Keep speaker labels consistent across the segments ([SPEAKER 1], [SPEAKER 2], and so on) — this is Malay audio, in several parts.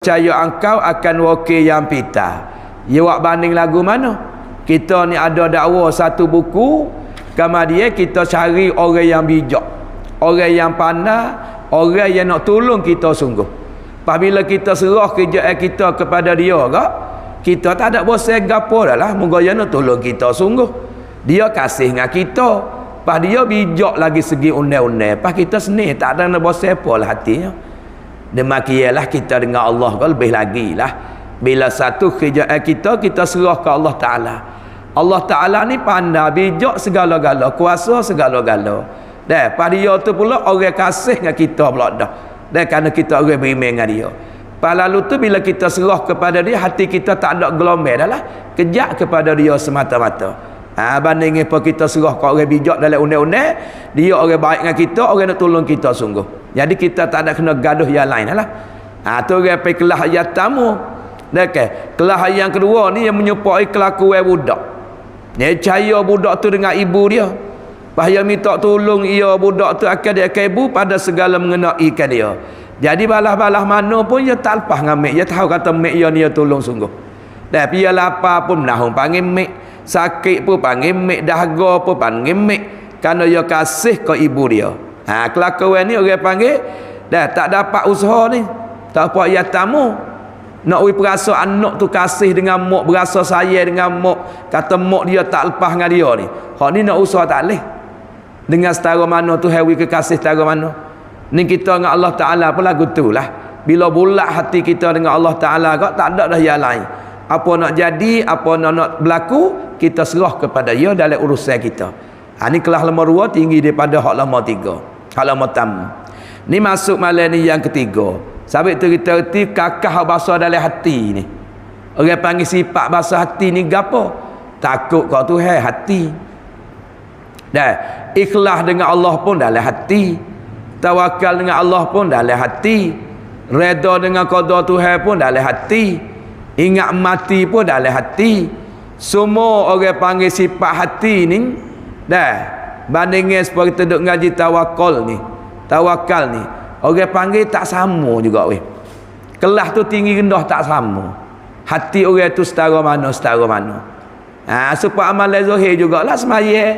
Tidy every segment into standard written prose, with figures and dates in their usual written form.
[SPEAKER 1] percaya engkau akan wakil yang pita. Ya wak banding lagu mana? Kita ni ada dakwa satu buku, kemudian kita cari orang yang bijak, orang yang pandai, orang yang nak tolong kita sungguh. Apabila kita serah kerjaan kita kepada dia kak, kita tak ada bosan gapo dah lah. Moga dia nak tolong kita sungguh. Dia kasih dengan kita. Pas dia bijak lagi segi undang-undang. Pas kita seni tak ada nak bosan apa lah hatinya. Demikianlah kita dengan Allah kau lebih lagi lah. Bila satu kerjaan kita serah ke Allah Ta'ala. Allah Ta'ala ni pandai, bijak segala-gala, kuasa segala-gala. Dan pada dia tu pula orang kasih dengan kita pula dah. Dan kerana kita orang beriman dengan dia. Pas lalu tu bila kita serah kepada dia, hati kita tak ada gelombang dah lah. Kejak kepada dia semata-mata. Banding apa kita serah ke orang bijak dalam undang-undang, dia orang baik dengan kita, orang nak tolong kita sungguh. Jadi kita tak ada kena gaduh yang lain lah. Tu orang pergi kelas ayat tamu. Kelas yang kedua ni yang menyupai kelakuan budak. Dia percaya budak tu dengan ibu dia. Bahaya minta tolong ia budak tu akan dia ke ibu pada segala mengenai kan dia. Jadi balas-balas mana pun dia tak lepas dengan mek. Dia tahu kata mek dia ni dia tolong sungguh. Dan dia lapar pun menahun panggil mek. Sakit pun panggil mek. Dahaga pun panggil mek. Kerana dia kasih ke ibu dia. Kelakuan ni orang panggil dah tak dapat usaha ni. Tak apa ia tamu. Nak perasa anak tu kasih dengan mak, berasa sayang dengan mak, kata mak dia tak lepas dengan dia ni. Hak ni nak usaha tak leh. Dengan setara mana tu hewi kekasih setara mana. Ni kita dengan Allah Ta'ala pun lagu tu lah. Bila bulat hati kita dengan Allah Ta'ala kok tak ada dah yang lain. Apa nak jadi, apa nak berlaku, kita serah kepada dia dalam urusan kita. Ni kelas lemah 2 tinggi daripada hak lemah 3. Hak lemah tamu. Ni masuk malam ni yang ketiga. Sabit tu kita erti kakah bahasa dalam hati ni. Orang panggil sifat bahasa hati ni gapo? Takut kau Tuhan hati. Dan ikhlas dengan Allah pun dalam hati. Tawakal dengan Allah pun dalam hati. Redha dengan qada Tuhan pun dalam hati. Ingat mati pun dalam hati. Semua orang panggil sifat hati ni. Dah bandingnya seperti kita duk ngaji tawakal ni. Tawakal ni orang panggil tak sama juga weh. Kelas tu tinggi rendah tak sama. Hati orang tu setara mana. Supaya amalan zahir jugalah semaya.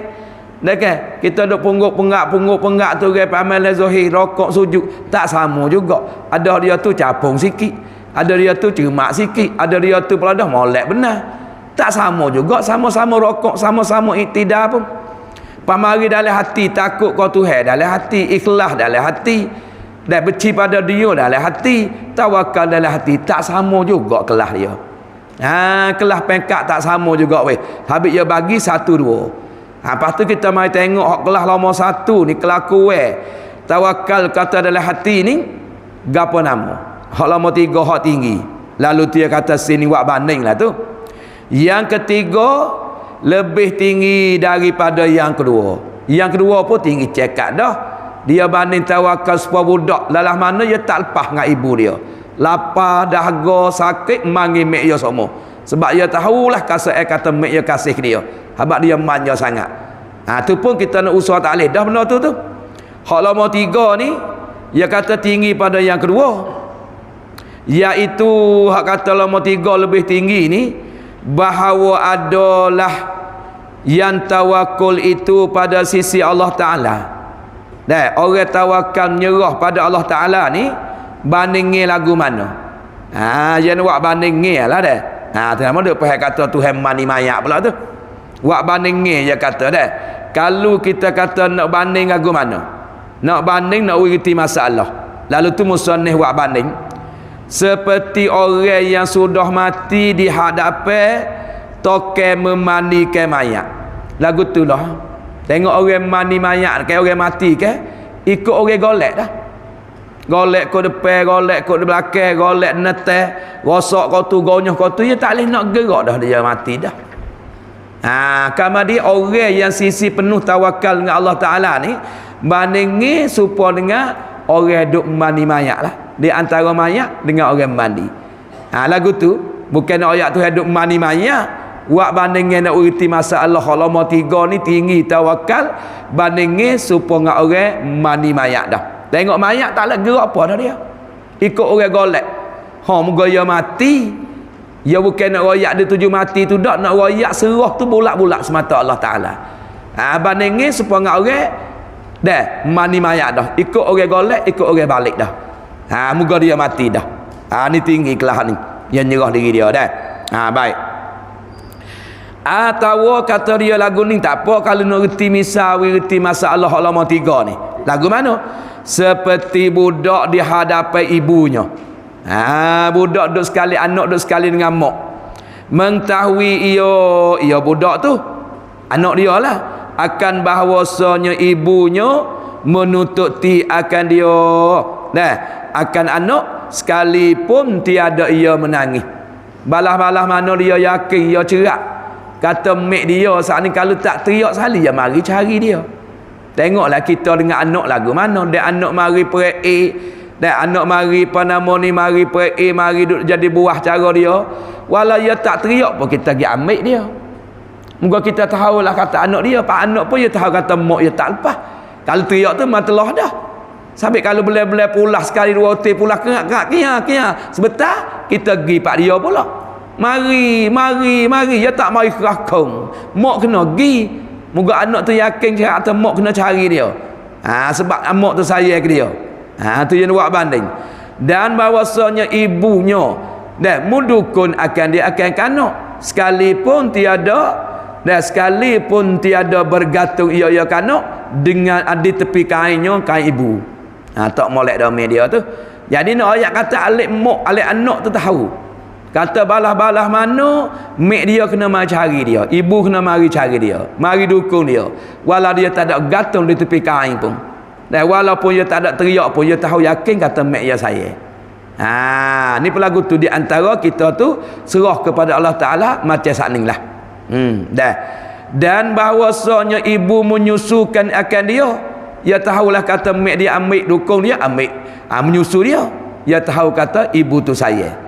[SPEAKER 1] Kan? Kita duk pungguk penggak tu orang amalan zahir, rokok sujud tak sama juga. Ada dia tu capung sikit, ada dia tu cermak sikit, ada dia tu pula dah molek benar. Tak sama juga, sama-sama rokok, sama-sama iktidar pun. Pamari dalam hati takut kau Tuhan dalam hati, ikhlas dalam hati. Dan benci pada dia dalam hati, tawakal dalam hati, tak sama juga kelas dia. Kelas pengkat tak sama juga weh. Habis dia bagi 1 2. Lepas tu kita mari tengok hak kelas nombor 1 ni kelakuan tawakal kata dalam hati ni gapo nama? Hak nombor 3 hak tinggi. Lalu dia kata sini wak banding lah tu. Yang ketiga lebih tinggi daripada yang kedua. Yang kedua pun tinggi cekak dah. Dia banding tawakal supaya budak lalah mana dia tak lepas dengan ibu dia. Lapar, dahaga, sakit, manggil mek dia semua. Sebab dia tahulah kata mek dia kasih dia. Habaq dia manja sangat. Tu pun kita nak usaha tak boleh dah benda tu. Hak nombor 3 ni dia kata tinggi pada yang kedua. Iaitu hak kata nombor 3 lebih tinggi ni bahawa adalah yang tawakul itu pada sisi Allah Ta'ala. Dan orang tawakal menyerah pada Allah Ta'ala ni bandingnya lagu mana? Jangan buat bandingnya lah dah. Terima dia pahal kata Tuhan mani mayak pula tu. Buat bandingnya dia kata dah. Kalau kita kata nak banding lagu mana? Nak banding nak uriti masalah. Lalu tu musannif buat banding. Seperti orang yang sudah mati di hadapan toke memandikan mayat. Lagu tu lah. Tengok orang mandi mayat kayak orang mati ke, ikut orang golek dah. Golek kau depan, golek kau di belakang, golek neteh, rosak kau tu, gonyoh kau tu, dia tak boleh nak gerak dah dia mati dah. Kemudian orang yang sisi penuh tawakal dengan Allah Ta'ala ni bandingi supaya dengan orang duk mandi mayat lah. Di antara mayat dengan orang mandi. Lagu tu bukan ayat tu duk mandi mayat. Wak bandingnya nak uriti masalah nombor 3 ni tinggi tawakal bandingnya supaya orang mandi mayat dah. Tengok mayat tak nak gerak apa dah dia. Ikut orang golek. Moga dia mati. Dia bukan nak royak dia tuju mati tu dak, nak royak serah tu bulak-bulak semata Allah Taala. Bandingin supaya ngak orang dah mani mayat dah. Ikut orang golek, ikut orang balik dah. Moga dia mati dah. Ni tinggi kelah ni. Yang nyerah diri dia dah. Baik. Atau kata dia lagu ni tak apa kalau nak reti misal, reti masalah Allah tiga ni. Lagu mana? Seperti budak di hadapan ibunya. Budak duduk sekali, anak duduk sekali dengan mak. Mengetahui ia budak tu, anak dia lah, akan bahawasanya ibunya menututi akan dia. Akan anak sekalipun tiada ia menangis. Balah-balah mana dia yakin, ia cerak. Kata mek dia saat ni kalau tak teriak sekali, dia mari cari dia. Tengoklah kita dengan anak lagu mana. Dia anak mari dan anak mari apa nama ni, mari mari duduk jadi buah cara dia. Walau dia tak teriak pun kita pergi ambil dia. Moga kita tahulah kata anak dia. Pak anak pun dia tahu kata mak dia tak lepas. Kalau teriak tu matalah dah. Sampai kalau boleh-boleh pulas sekali dua hotel pulas kerak kia. Sebentar kita pergi pak dia pula. Mari. Dia tak mari kerakong. Mak kena pergi. Moga anak tu yakin kata mak kena cari dia. Sebab mak tu sayang ke dia. Tu yang buat banding. Dan bahawasanya ibunya dan mudukun akan dia akan kanak sekalipun tiada bergantung ia kanak dengan di tepi kainnya kain ibu. Tak molek dah media tu. Jadi nak ayat kata alik mak alik anak tu tahu. Kata balah-balah mana mak dia kena mari cari dia, ibu kena mari cari dia, mari dukung dia. Walau dia tak ada gantung di tepi kain pun. Dan walaupun dia tak ada teriak pun, dia tahu yakin kata mak dia saya. Ni pelagu tu di antara kita tu serah kepada Allah Ta'ala macam saat ni lah. Dan bahawasanya ibu menyusukan akan dia tahulah kata mak dia ambil dukung dia, ambil menyusu dia. Dia tahu kata ibu tu saya.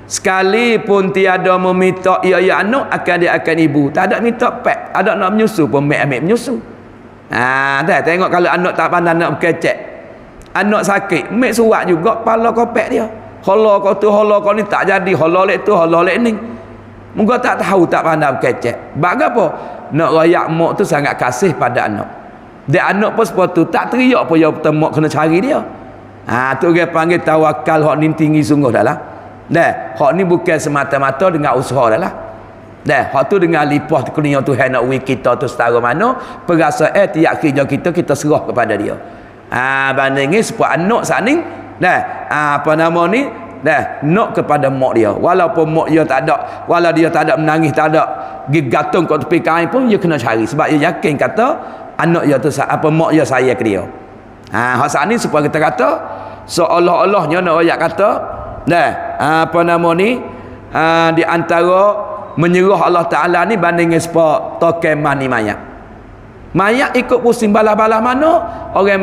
[SPEAKER 1] Sekalipun tiada meminta ia anak akan ibu. Tak ada minta pek, ada nak menyusu pun mak ambil menyusu. Tengok kalau anak tak pandai nak berkecek, anak sakit, mek surat juga pala kopek dia. Hola kau tu, hola kau ni tak jadi, hola lek tu, hola lek ni. Moga tak tahu, tak pandai berkecek. Bagapo? Nak rayak mak tu sangat kasih pada anak. Dia anak pun seperti tu, tak teriak pun dia mak kena cari dia. Tu dia panggil tawakal hak ni tinggi sungguh dah lah. Hak ni bukan semata-mata dengan usaha dah lah. Hak tu dengan lipah kurnia Tuhan nak wui kita tu setara mana perasa tiap kerja kita serah kepada dia. Bandingin supaya anak saat ni apa nama ni nak kepada mak dia, walaupun mak dia tak ada, walau dia tak ada menangis, tak ada gigatung kat tepi kain pun dia kena cari sebab dia yakin kata anak dia tu apa mak dia saya ke dia. Hak saat ni supaya kita kata seolah-olahnya nak ayat kata apa nama ni di antara menyerah Allah Ta'ala ni bandingin sebab token mani mayat. Mayat ikut pusing balah-balah mana orang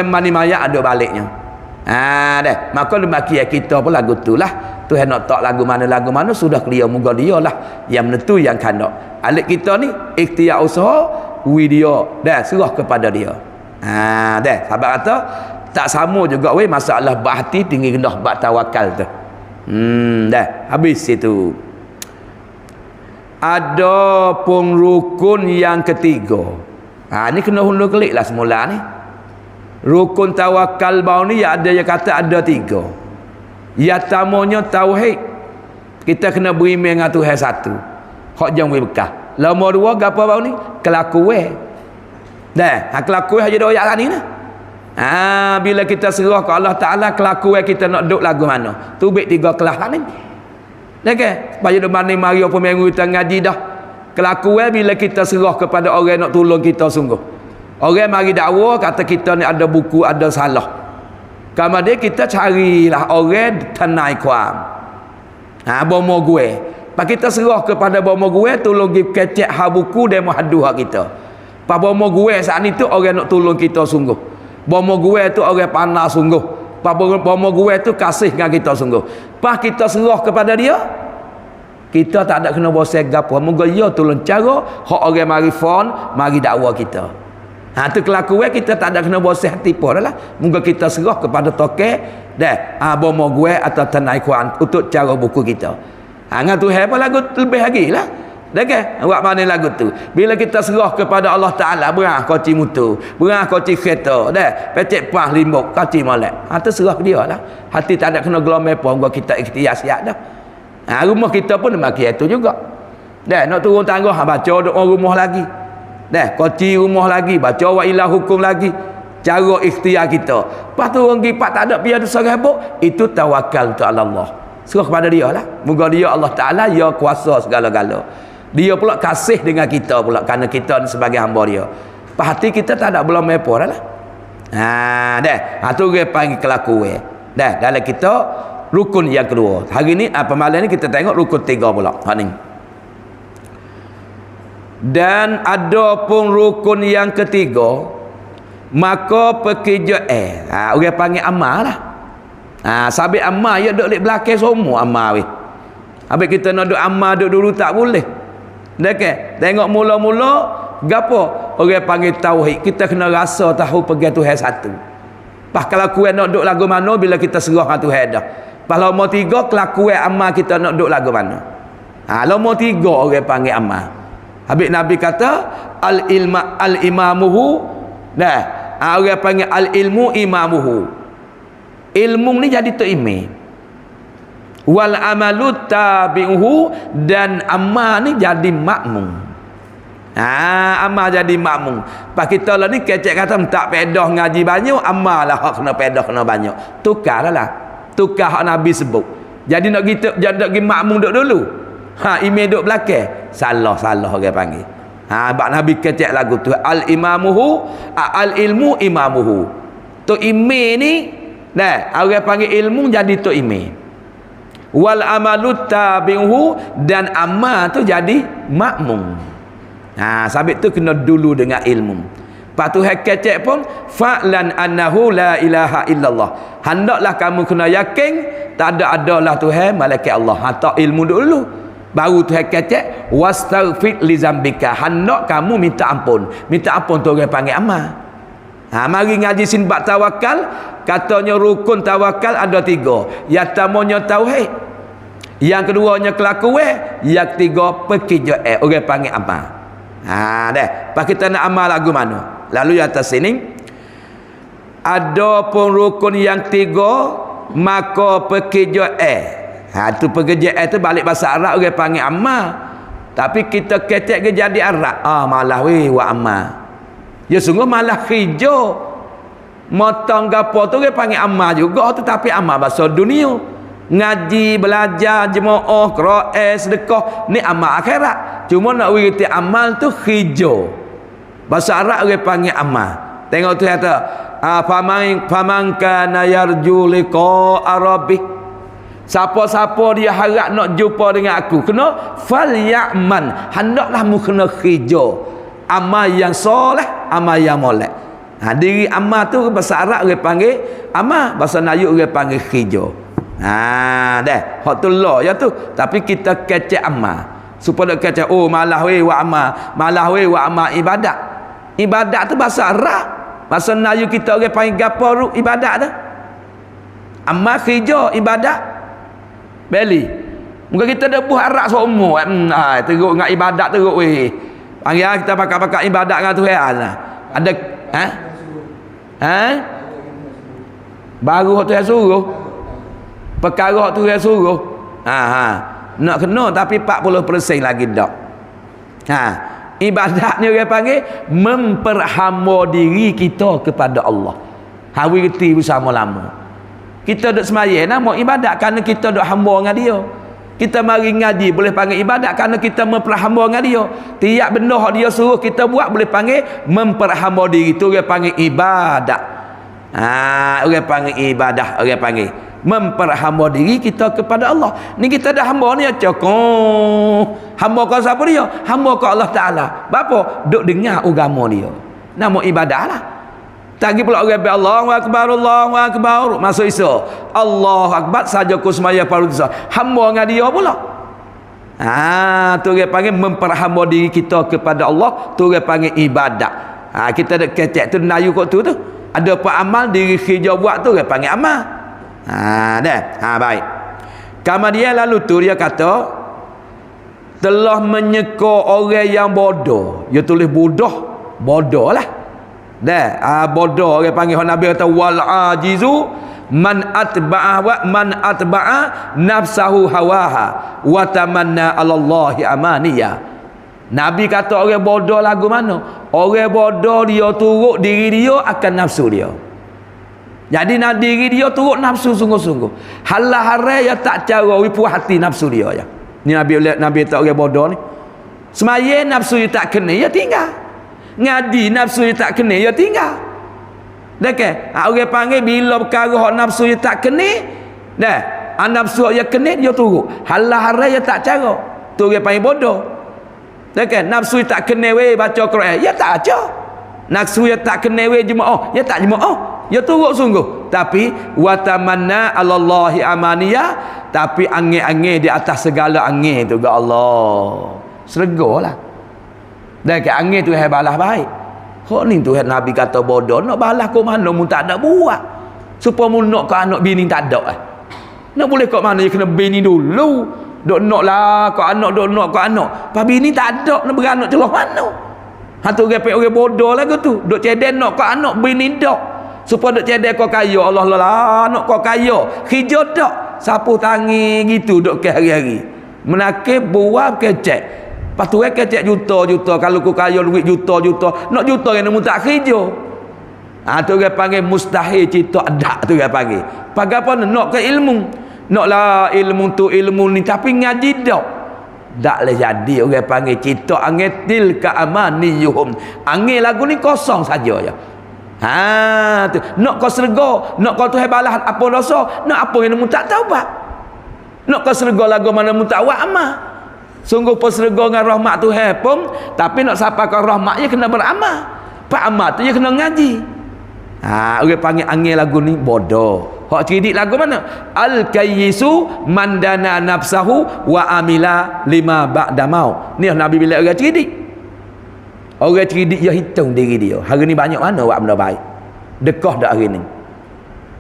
[SPEAKER 1] mani mayat ada baliknya. Maka demikian kita pun lagu tu lah. Tuhan nak tak lagu mana sudah clear, moga dia lah yang menentu yang kandak. Alik kita ni ikhtiar usaha video serah kepada dia. Sahabat kata tak sama juga masalah bahati tinggi rendah bab tawakal tu. Habis itu. Ada pun rukun yang ketiga. Ni kena hundur kelik lah semula ni. Rukun tawakal bau ni ada yang kata ada 3. Yang pertamanya tauhid. Kita kena beriman dengan Tuhan satu. Hak jangan berkah. Nombor 2 gapo bau ni? Kelakuan. Kelakuan aja doyak kan ni. Bila kita serah ke Allah Ta'ala, kelakuan kita nak duduk lagu mana? Tubik 3 kelas kan ni. Supaya dia banding mari apa minggu kita ngaji dah. Kelakuan bila kita serah kepada orang nak tolong kita sungguh. Orang mari dakwa kata kita ni ada buku, ada salah. Kemudian kita carilah orang tanai kuam. Bomo gue. Pak kita serah kepada bomo gue tolong gi kecek ha buku demo hadu hak kita. Pak bomo gue saat ni tu orang nak tolong kita sungguh. Bomo gue tu orang panas sungguh. Pak bomo gue tu kasih dengan kita sungguh. Pak kita serah kepada dia, kita tak ada kena bosan gapo. Moga dia tolong cara hak orang mari phone, mari dakwa kita. Tu kelakuan kita tak ada kena bosih hati pun dah lah. Moga kita serah kepada toke dah bomo gue atau tanai Quran untuk cara buku kita. Ngan Tuhan apa lagu lebih lagi lah. Dah ke? Buat mana lagu tu? Bila kita serah kepada Allah Taala, berah koci mutu, berah koci kereta, dah pecek pah limbuk, koci molek. Tu serah ke dia lah. Hati tak ada kena gelomel pun gua kita ikhtiar siap dah. Rumah kita pun maki itu juga. Dah nak turun tangga baca doa rumah lagi. Dah koci rumah lagi, baca wa ilah hukum lagi. Cara ikhtiar kita. Lepas tu orang gipat tak ada biar dosa habuk, itu tawakal untuk Allah. Serah kepada dia lah. Moga dia Allah Taala dia kuasa segala-gala. Dia pula kasih dengan kita pula kerana kita ni sebagai hamba dia. Hati kita tak ada belum mepo dah lah. Tu dia panggil kelakuan. Dalam kita rukun yang kedua. Hari ni malam ni kita tengok rukun 3 pula. Ni. Dan ada pun rukun yang ketiga, maka pekerjaan. Orang panggil amal lah. Sabit amal ya duk lek belakang semua amal weh. Habis kita nak duk amal duk dulu tak boleh. Dekat tengok mula-mula gapo orang panggil tauhid, kita kena rasa tahu pergi Tuhan satu. Pas kelakuan nak duk lagu mana bila kita serah dengan Tuhan dah. Pas nombor 3 kelakuan amal kita nak duk lagu mana. Nombor 3 orang panggil amal. Habis Nabi kata al imamuhu orang panggil al ilmu imamuhu. Ilmu ni jadi tu imam. Wal amalu tabi'uhu, dan amal ni jadi makmum. Amal jadi makmum. Pak kita lah ni kecek kata tak pedah ngaji banyak, amal lah hak kena pedah kena banyak. Tukar lah. Tukar hak Nabi sebut. Jadi nak kita jadi nak pergi makmum duk dulu. Imam duk belakang. Salah orang panggil. Bab Nabi kecek lagu tu al imamuhu al ilmu imamuhu. Tu imam ni orang panggil ilmu jadi tu imam. Wal amalu tabi'uhu, dan amal tu jadi makmum. Sabit tu kena dulu dengan ilmu. Lepas tu kecek pun fa'lan annahu la ilaha illallah. Hendaklah kamu kena yakin tak adalah Tuhan malaikat Allah. Tak ilmu dulu. Baru tu kecek wastaghfir li zambika. Hendak kamu minta ampun. Minta ampun tu orang panggil amal. Mari ngaji sin bab tawakal. Katanya rukun tawakal ada 3. Yang pertamanya tauhid, yang keduanya kelakuan, yang ketiga pekerjaan, orang panggil amal. Pas kita nak amal lagu mana? Lalu atas sini ada pun rukun yang 3, maka pekerjaan. Tu pekerjaan tu balik bahasa Arab orang panggil amal. Tapi kita ketek ke jadi Arab. Malah wa amal. Ya sungguh malah hijau. Motong gapo tu dia panggil amal juga, tetapi amal bahasa dunia. Ngaji, belajar, jemaah, qiraat, sedekah, ni amal akhirat. Cuma nak wiriti amal tu hijau. Bahasa Arab dia panggil amal. Tengok tu kata, faman kana yarju liqa'a rabbih. Siapa-siapa dia harap nak jumpa dengan aku, kena falyaman. Hendaklah mu kena hijau. Amal yang soleh, amal yang molek. Diri amal tu bahasa Arab orang panggil amal, bahasa Melayu orang panggil hijau. Hak tu lah ya tu. Tapi kita kecek amal. Supaya kecek malah wa amal, malah wa amal ibadat. Ibadat tu bahasa Arab. Bahasa Melayu kita orang panggil gapo ibadat tu. Amal hijau ibadat. Beli. Muka kita dah buat Arab semua. Teruk dengan ibadat teruk weh. Panggil kita pakai ibadat dengan Tuhan lah. Ada baru Tuhan suruh. Perkara Tuhan suruh. Nak kena tapi 40% lagi dak. Ibadat ni orang panggil memperhamba diri kita kepada Allah. Hawi reti bersama lama. Kita duk sembahyang nama ibadat kerana kita duk hamba dengan dia. Kita mari ngaji boleh panggil ibadat kerana kita memperhamba dengan dia. Tiap benda yang dia suruh kita buat boleh panggil memperhamba diri. Itu orang panggil ibadat. Orang panggil ibadah, orang panggil memperhamba diri kita kepada Allah. Ni kita dah hamba ni cokong. Hamba ke siapa dia? Hamba ke Allah Taala. Bapa duk dengar agama dia. Nama ibadah lah. Tagi pula orang be Allahu akbar, Allahu akbar masuk Isa. Allahu akbar saja ku semaya fardu Isa. Hamba dengan dia pula. Tu orang panggil memperhamba diri kita kepada Allah, tu orang panggil ibadat. Kita ada kecek tu nayu kok tu. Ada apa amal diri khija buat tu dia panggil amal. Baik. Kemudian lalu tu dia kata telah menyeka orang yang bodoh. Dia tulis bodoh lah. Bodoh orang panggil Nabi kata wal ajizu man atba'a nafsahu hawaha wa tamanna 'ala Allahi amaniya. Nabi kata orang bodoh lagu mana? Orang bodoh dia turut diri dia akan nafsu dia. Jadi diri dia turut nafsu sungguh-sungguh. Halah-harai dia tak cara puas hati nafsu dia ya. Ni Nabi tak orang bodoh ni. Semaya nafsu dia tak kena, dia tinggal. Ngadi nafsu dia tak kena, dia tinggal. Okey, orang panggil bila perkara hak nafsu dia tak kena, nafsu dia kena dia turut. Halah-harai dia tak cara. Tu orang panggil bodoh. Okey, nafsu dia tak kena baca Quran, dia tak baca. Nafsu dia tak kena jemaah, dia tak jemaah. Dia turut sungguh. Tapi wa tamanna 'ala Allahi amaniya, tapi angin-angin di atas segala angin tu ke Allah. Sergalah. Dan ke angin tu balas baik. Hak ni tu Nabi kata bodoh, nak balas kau mana mu tak ada buat. Supaya mu nak ke anak bini tak ada. Nak boleh kau mana dia kena bini dulu. Dok nak lah kau anak, dok nak kau anak. Pas bini tak ada, nak beranak celah mana? Hatu orang bodoh lah tu. Dok cedek nak kau anak bini dak. Supaya dok cedek kau kaya, Allah lah anak kau kaya. Hijau dak. Sapu tangi gitu dok ke hari-hari. Menakib buat kecek. Lepas tu kecek juta-juta. Kalau kau kaya duit juta-juta. Nak juta yang namun tak hijau. Tu orang panggil mustahil cita adak tu orang panggil. Pakai apa nak ke ilmu. Naklah ilmu tu ilmu ni tapi ngaji dak. Tak boleh jadi orang panggil cita angin tilka amaniyuhum. Angin lagu ni kosong saja je. Tu. Nak kau serga, nak kau tu balas apa dosa, nak apa yang mu tak taubat. Nak kau serga lagu mana mu tak buat amal. Sungguh pun serga dengan rahmat Tuhan pun, tapi nak sampai ke rahmat dia kena beramal. Pak amal tu dia kena ngaji. Orang panggil angin lagu ni bodoh. Hak cerdik lagu mana? Al-kayyisu mandana nafsahu wa amila lima ba'da maut. Ni Nabi bila orang cerdik. Orang cerdik dia hitung diri dia. Hari ni banyak mana buat benda baik. Dekah dak hari ni.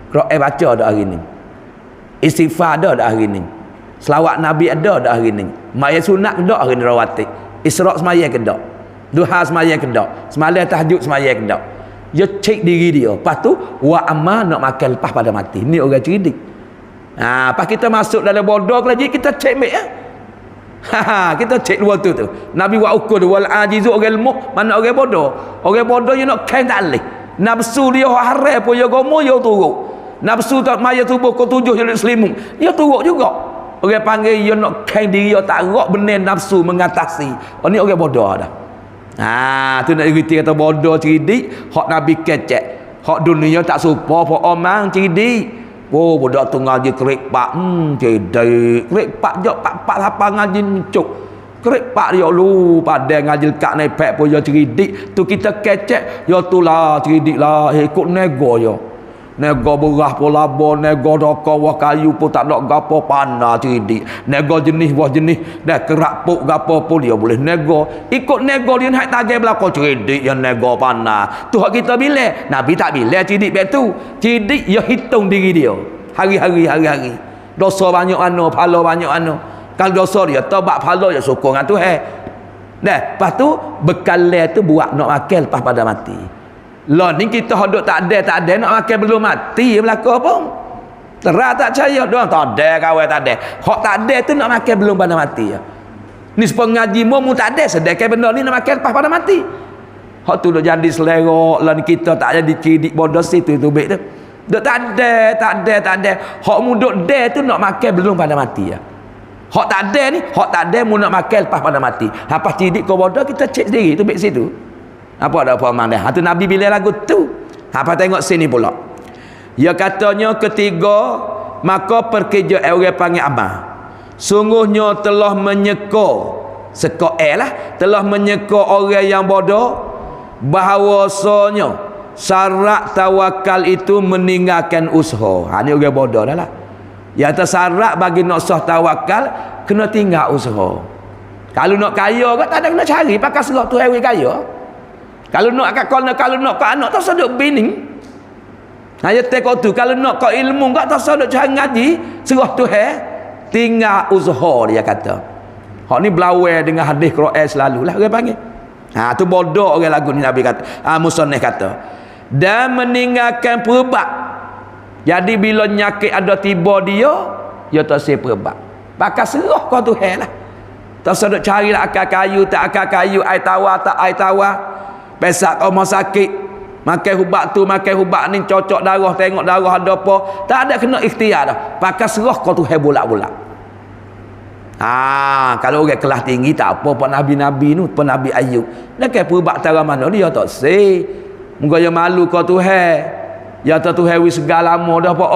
[SPEAKER 1] Quran baca dak hari ni. Istighfar dak hari ni. Selawat Nabi ada dak hari ni. Maya sunat dak hari ni rawatib. Isra' semaya ke dak. Duha semaya ke dak. Semalam tahajud semaya ke dak. Dia cek diri dia. Lepas tu wa amma nak makan lepas pada mati. Ni orang cerdik. Pas kita masuk dalam bodoh lagi kita cek mek ya. Kita cek dua tu. Nabi wa ukur wal ajizu orang ilmu, mana orang bodoh. Orang bodoh dia nak kain tak leh. Nafsu dia haram pun dia gomo dia turut. Nafsu tak maya tubuh kau tujuh dia selimung. Dia turut juga. Orang panggil dia nak kain diri dia tak rak benar nafsu mengatasi. Ni orang bodoh dah. Tu nak cerita kata bodoh cerdik, hak Nabi kecek. Hak dunia tak serupa apa omang cerdik. Budak tu ngaji kerik pak cerdik. Kerik pak jok pak lapang ngaji cuk. Kerik pak dia lu pada ngaji kat nepek pun dia cerdik. Tu kita kecek, ya tu lah cerdik lah ikut nego dia. Nego berah pun labor, nego rokok wah kayu pun tak nak gapo pandai cerdik. Nego jenis wah jenis dah kerak puk gapo pun dia boleh nego. Ikut nego dia nak tagih belako cerdik yang nego pandai. Tu hak kita bila. Nabi tak bila cerdik baik tu. Cerdik dia hitung diri dia. Hari-hari. Dosa banyak ano, pahala banyak ano. Kalau dosa dia tobat pahala dia syukur dengan Tuhan. Lepas tu bekal tu buat nak makan lepas pada mati. Lah ni kita hodok tak ada nak makan belum mati berlaku apa? Terah tak percaya doang tak ada kawan tak ada. Hak tak ada tu nak makan belum pada mati ya. Ni pengaji mu tak ada sedekah benda ni nak makan lepas pada mati. Hak tu dah jadi selera lah ni kita tak jadi cerdik bodoh situ tu baik tu. Dok tak ada. Hak mu dok ada tu nak makan belum pada mati ya. Hak tak ada mu nak makan lepas pada mati. Apa cerdik kau bodoh kita cek sendiri tu baik situ. Apa ada apa mang dia. Tu Nabi bila lagu tu. Apa tengok sini pula. Ya katanya ketiga maka perkerja orang panggil amal. Sungguhnya telah menyeka lah telah menyeka orang yang bodoh bahawasanya syarat tawakal itu meninggalkan usaha. Ni orang bodoh dah lah. Ya atas syarat bagi nak sah tawakal kena tinggal usaha. Kalau nak kaya ke tak ada kena cari pakai serap tu orang kaya. Kalau nak kat kau, kalau nak kat anak tak saduk bining. Ayat kau tu kalau nak kau ilmu kau tak saduk cari ngaji, serah Tuhan, tinggal usaha dia kata. Hak ni belawai dengan hadis Quran selalulah orang panggil. Tu bodoh orang lagu ni Nabi kata. Musannif kata. Dan meninggalkan perubat. Jadi bila nyakit ada tiba dia tak saya perubat. Bakal serah kau Tuhan lah. Tak saduk carilah akal kayu, tak akal kayu, air tawar, tak air tawar. Pesak kau mau sakit, makan ubat tu, makan ubat ni, cocok darah, tengok darah ada apa, tak ada kena ikhtiar dah. Pakai serah kau tu bolak-bolak. Kalau orang kelas tinggi tak apa, pak Nabi-Nabi nu, pak Nabi Ayub. Dah ke perubat tara mana dia tak say. Muka yang malu kau tu ya tak tu wis segala lama dah pak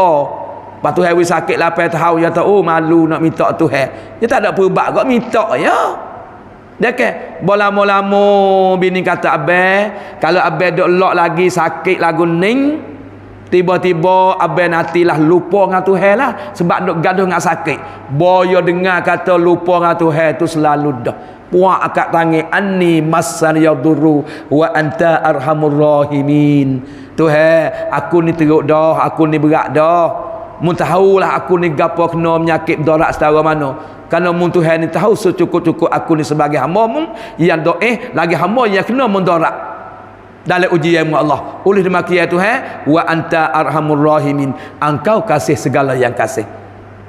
[SPEAKER 1] Lepas tu wis sakit 8 tahun ya tak malu nak minta tu dia tak ada perubat kau minta ya. Dia ke lama-lama bini kata abang, kalau abang duk lock lagi sakit lagu ning, tiba-tiba abang nantilah lupa dengan Tuhan lah sebab duk gaduh dengan sakit. Boyo dengar kata lupa dengan Tuhan tu selalu dah. Puak akak tangi anni massan yadurru wa anta arhamur rahimin. Tuhan, aku ni teruk dah, aku ni berat dah. Mun tahulah aku ni gapo kena menyakit darat setara mana. Kerana mun Tuhan ni tahu secukup-cukup aku ni sebagai hamba mu yang doa lagi hamba yang kena mendarat dalam ujian mu Allah. Oleh demikian Tuhan, wa anta arhamur rahimin, engkau kasih segala yang kasih.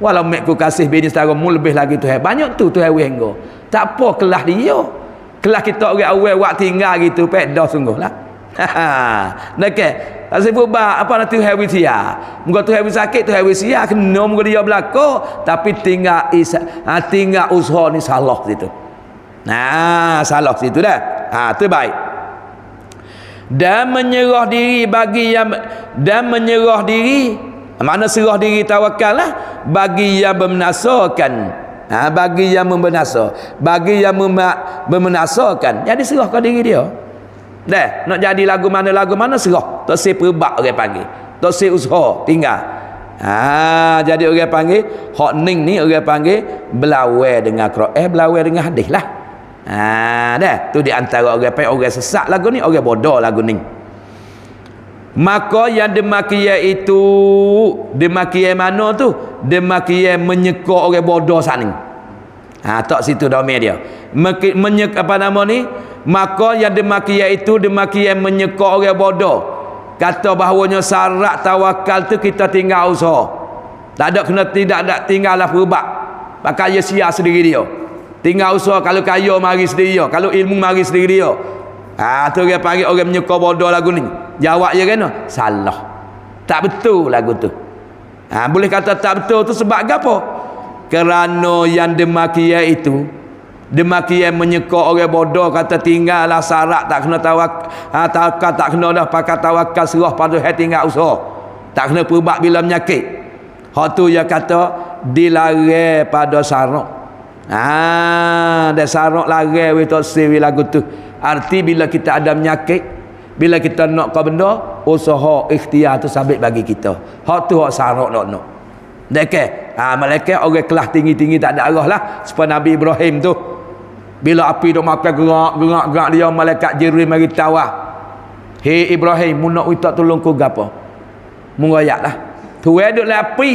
[SPEAKER 1] Walau mek ku kasih bini setara mu lebih lagi Tuhan. Banyak tu Tuhan wenggo. Tak apa kelas dia. Kelas kita orang awal wak tinggal gitu pedah sungguhlah. Nakeh sebab apa nanti Tuhan sia. Muka Tuhan sakit, Tuhan sia kena muka dia berlaku, tapi tinggal tinggal usaha ni salah situ. Salah situ dah. Tu baik. Dan menyerah diri bagi yang mana serah diri tawakal lah bagi yang bermenasakan. Bagi yang membinasa, bagi yang memenasakan. Jadi serahkan diri dia. Dah, nak jadi lagu mana serah. Tak say perbak orang panggil. Tak say usaha, tinggal. Jadi orang panggil hak ning ni orang panggil belawai dengan Quran, belawai dengan hadis lah. Dah, tu di antara orang panggil orang sesat lagu ni, orang bodoh lagu ni. Maka yang demikian itu, demikian mana tu? Demikian menyeka orang bodoh sana. Tak situ domain dia. Menyeka apa nama ni? Maka yang demikian itu, demikian menyeka orang bodoh. Kata bahawanya syarat tawakal tu kita tinggal usaha. Tak ada kena tidak tinggallah perubat. Pakai sia sendiri dia. Tinggal usaha, kalau kaya mari sendiri dia, kalau ilmu mari sendiri dia. Tu orang panggil orang menyeka bodoh lagu ni. Jawab je kena salah. Tak betul lagu tu. Boleh kata tak betul tu sebab apa? Kerana yang demikian itu, demikian menyeka orang bodoh kata tinggallah syarat tak kena tawakal, tak kena dah pakai tawakal serah pada hati tinggal usaha. Tak kena perubat bila menyakit. Hak tu dia kata dilarang pada syarat. Dan syarat larang we tak sewi lagu tu. Arti bila kita ada menyakit, bila kita nak ke benda, usaha ikhtiar tu sabit bagi kita. Hak tu hak syarat nak. Deke, malaikat orang kelas tinggi-tinggi tak ada arah lah. Seperti Nabi Ibrahim tu. Bila api duk makan gerak dia, malaikat Jibril mari tawah. Hei Ibrahim, mu nak minta tolong ku gapo? Mu royak lah. Tu duk le api.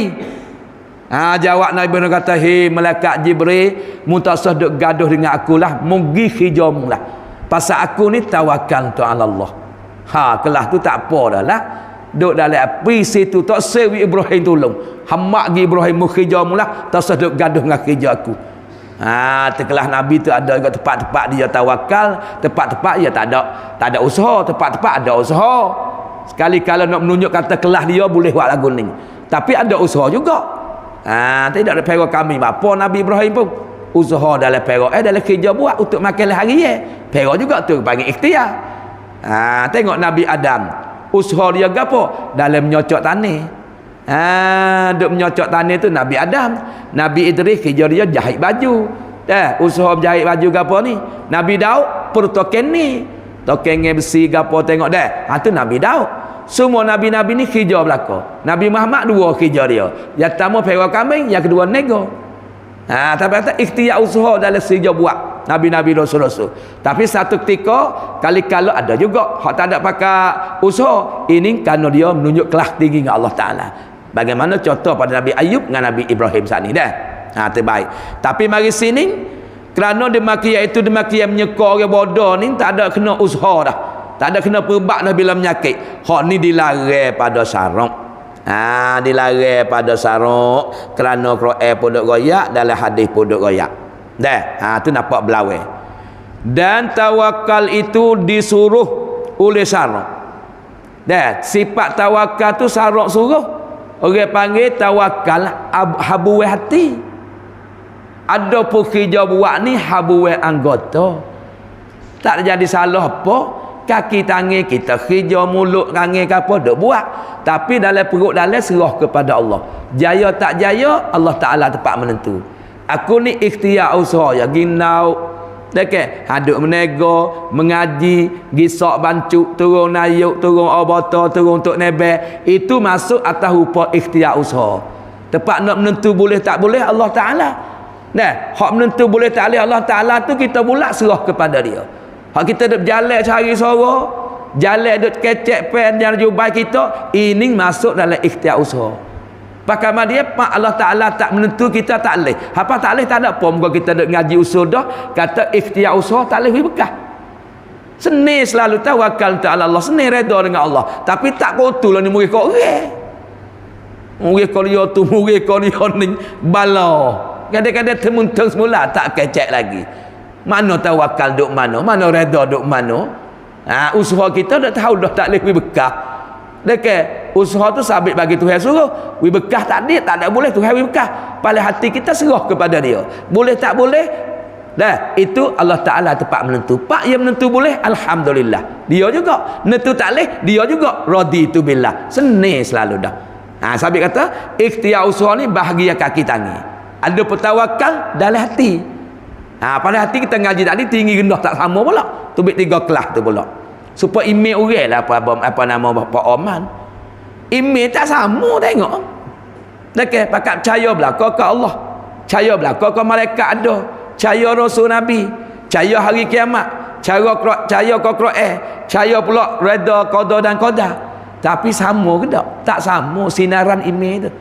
[SPEAKER 1] Jawab Nabi Ibrahim kata, hei malaikat Jibril, mu tak usah duk gaduh dengan aku lah. Mu gi khijamu lah. Pasal aku ni tawakal tu ala Allah. Kelas tu tak apa dah lah. Duk dalam api situ tak sewi Ibrahim tolong. Hamak gi Ibrahim mu khijamu lah. Tak usah duk gaduh dengan khija aku. Terkelah Nabi tu ada juga tempat-tempat dia tawakal, tempat-tempat dia tak ada usaha, tempat-tempat ada usaha. Sekali kalau nak menunjuk kata kelas dia boleh buat lagu ni. Tapi ada usaha juga. Tidak ada perak kami apa Nabi Ibrahim pun usaha dalam perak dalam kerja buat untuk makan hari perak juga tu panggil ikhtiar. Tengok Nabi Adam usaha dia gapo dalam menyocok tanah. Duk menyocok tanah tu Nabi Adam. Nabi Idris kerja dia jahit baju. Usaha jahit baju gapo ni. Nabi Daud pertoken ni. Token besi gapo tengok dah. Tu Nabi Daud. Semua nabi-nabi ni kerja belaka. Nabi Muhammad dua kerja dia. Yang pertama perak kambing, yang kedua nego. Tapi kata ikhtiar usaha dalam sejauh buat Nabi-Nabi Rasul-Rasul. Tapi satu ketika kali-kala ada juga hak tak ada pakai usaha. Ini kerana dia menunjuk kelas tinggi dengan Allah Ta'ala. Bagaimana contoh pada Nabi Ayub dengan Nabi Ibrahim saat ni dah. Terbaik. Tapi mari sini kerana demikian itu demikian menyeka orang bodoh ni tak ada kena usaha dah. Tak ada kena perbat dah bila menyakit. Hak ni dilarang pada syarak. Dilarang pada syarak kerana Quran pun duk royak, dalam hadis pun duk royak. Dah. Tu nampak belawai. Dan tawakal itu disuruh oleh syarak. Dah, sifat tawakal tu syarak suruh. Orang panggil tawakal habuwe hati. Ada pun kerja buat ni habuwe anggota. Tak jadi salah apa. Kaki tangan kita kerja, mulut tangan ke apa duk buat. Tapi dalam perut dalam serah kepada Allah. Jaya tak jaya Allah Ta'ala tepat menentu. Aku ni ikhtiar usaha ya ginau. Dekat haduk menego, mengaji, gisak bancuk, turun nayuk, turun obata, turun untuk nebel. Itu masuk atas rupa ikhtiar usaha. Tepat nak menentu boleh tak boleh Allah Ta'ala. Nah, hak menentu boleh tak boleh Allah Ta'ala tu kita pula serah kepada dia. Hak kita duk jalan cari suara, jalan duk kecek pen yang jubai kita, ini masuk dalam ikhtiar usaha. Pakai dia Pak Allah Ta'ala tak menentu kita tak boleh. Apa tak boleh tak ada apa. Muka kita duk ngaji usul dah, kata ikhtiar usaha tak boleh berkah. Seni selalu tawakal ta'ala Allah, seni redha dengan Allah. Tapi tak kotul lah ni murid kau orang. Murid kau dia tu, murid kau dia ni bala. Kadang-kadang temuntang semula tak kecek lagi. Mana tawakal duk mana, mana redha duk mana. Usaha kita dah tahu dah tak boleh berkah. Dekat usaha tu sabit bagi Tuhan suruh, wi berkah tak ada boleh Tuhan wi berkah. Pada hati kita serah kepada dia. Boleh tak boleh? Dah, itu Allah Ta'ala tepat menentu. Pak yang menentu boleh, alhamdulillah. Dia juga. Menentu tak boleh, dia juga. Raditu billah. Seni selalu dah. Sabit kata, ikhtiar usaha ni bahagia kaki tangan. Ada petawakal dalam hati. Pada hati kita ngaji tadi tinggi rendah tak sama pula. Tubik 3 kelas tu pula. Supaya email orang lah apa nama Pak Oman. Email tak sama tengok. Dekat pakat percaya belaka ke Allah. Percaya belaka ke malaikat ada. Percaya Rasul Nabi. Percaya hari kiamat. Percaya ke Quran. Percaya pula reda qada dan qadar. Tapi sama ke tak? Tak sama sinaran email tu.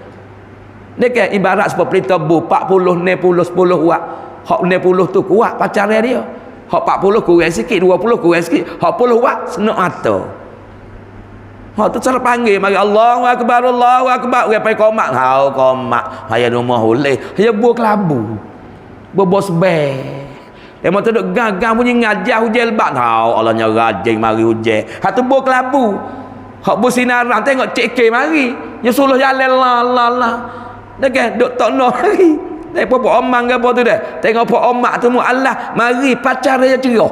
[SPEAKER 1] Dekat ibarat seperti tebu 40 60 10 watt. Hak 60 tu kuat pacaran dia. Hak 40 kurang sikit, 20 kurang sikit. Hak 10 watt senuk mata. Hak tu cara panggil mari Allahu akbar Allahu akbar. Orang pai qomat. Hau qomat. Haya rumah oleh. Haya buah kelabu. Bobos be. Dia mau duduk gagang bunyi ngajah hujan lebat. Hau Allahnya rajin mari hujan. Hak tu buah kelabu. Hak bersinaran tengok cek mari. Dia suruh jalan la. Dekat duk tokno mari. Tengok Pak Omang ke apa tu dah. Tengok Pak Omak tu mu'allah. Mari pacar dia cerah.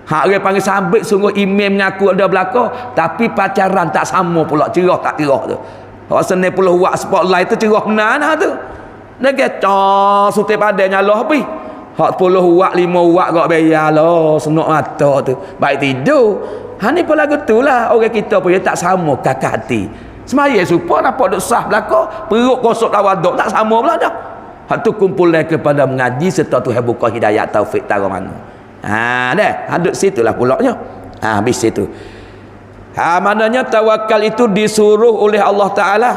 [SPEAKER 1] Hak dia panggil sabit sungguh imam mengaku ada belakang. Tapi pacaran tak sama pula. Cerah tak cerah tu. Hak senai puluh watt spotlight tu cerah benar tu. Dia kata sutai padai nyala habis. Hak 10 watt 5 watt kau bayar lah. Senuk mata tu. Baik tidur. Ni pun lagu tu lah. Orang kita pun tak sama kakak hati. Semaya supaya nampak duk sah belakang. Perut kosok tawaduk. Tak sama pula dah. Hak tu kumpul kepada mengaji serta Tuhan buka hidayah taufik tara mana. Dah, hadut situlah pulaknya. Habis situ. Maknanya tawakal itu disuruh oleh Allah Ta'ala.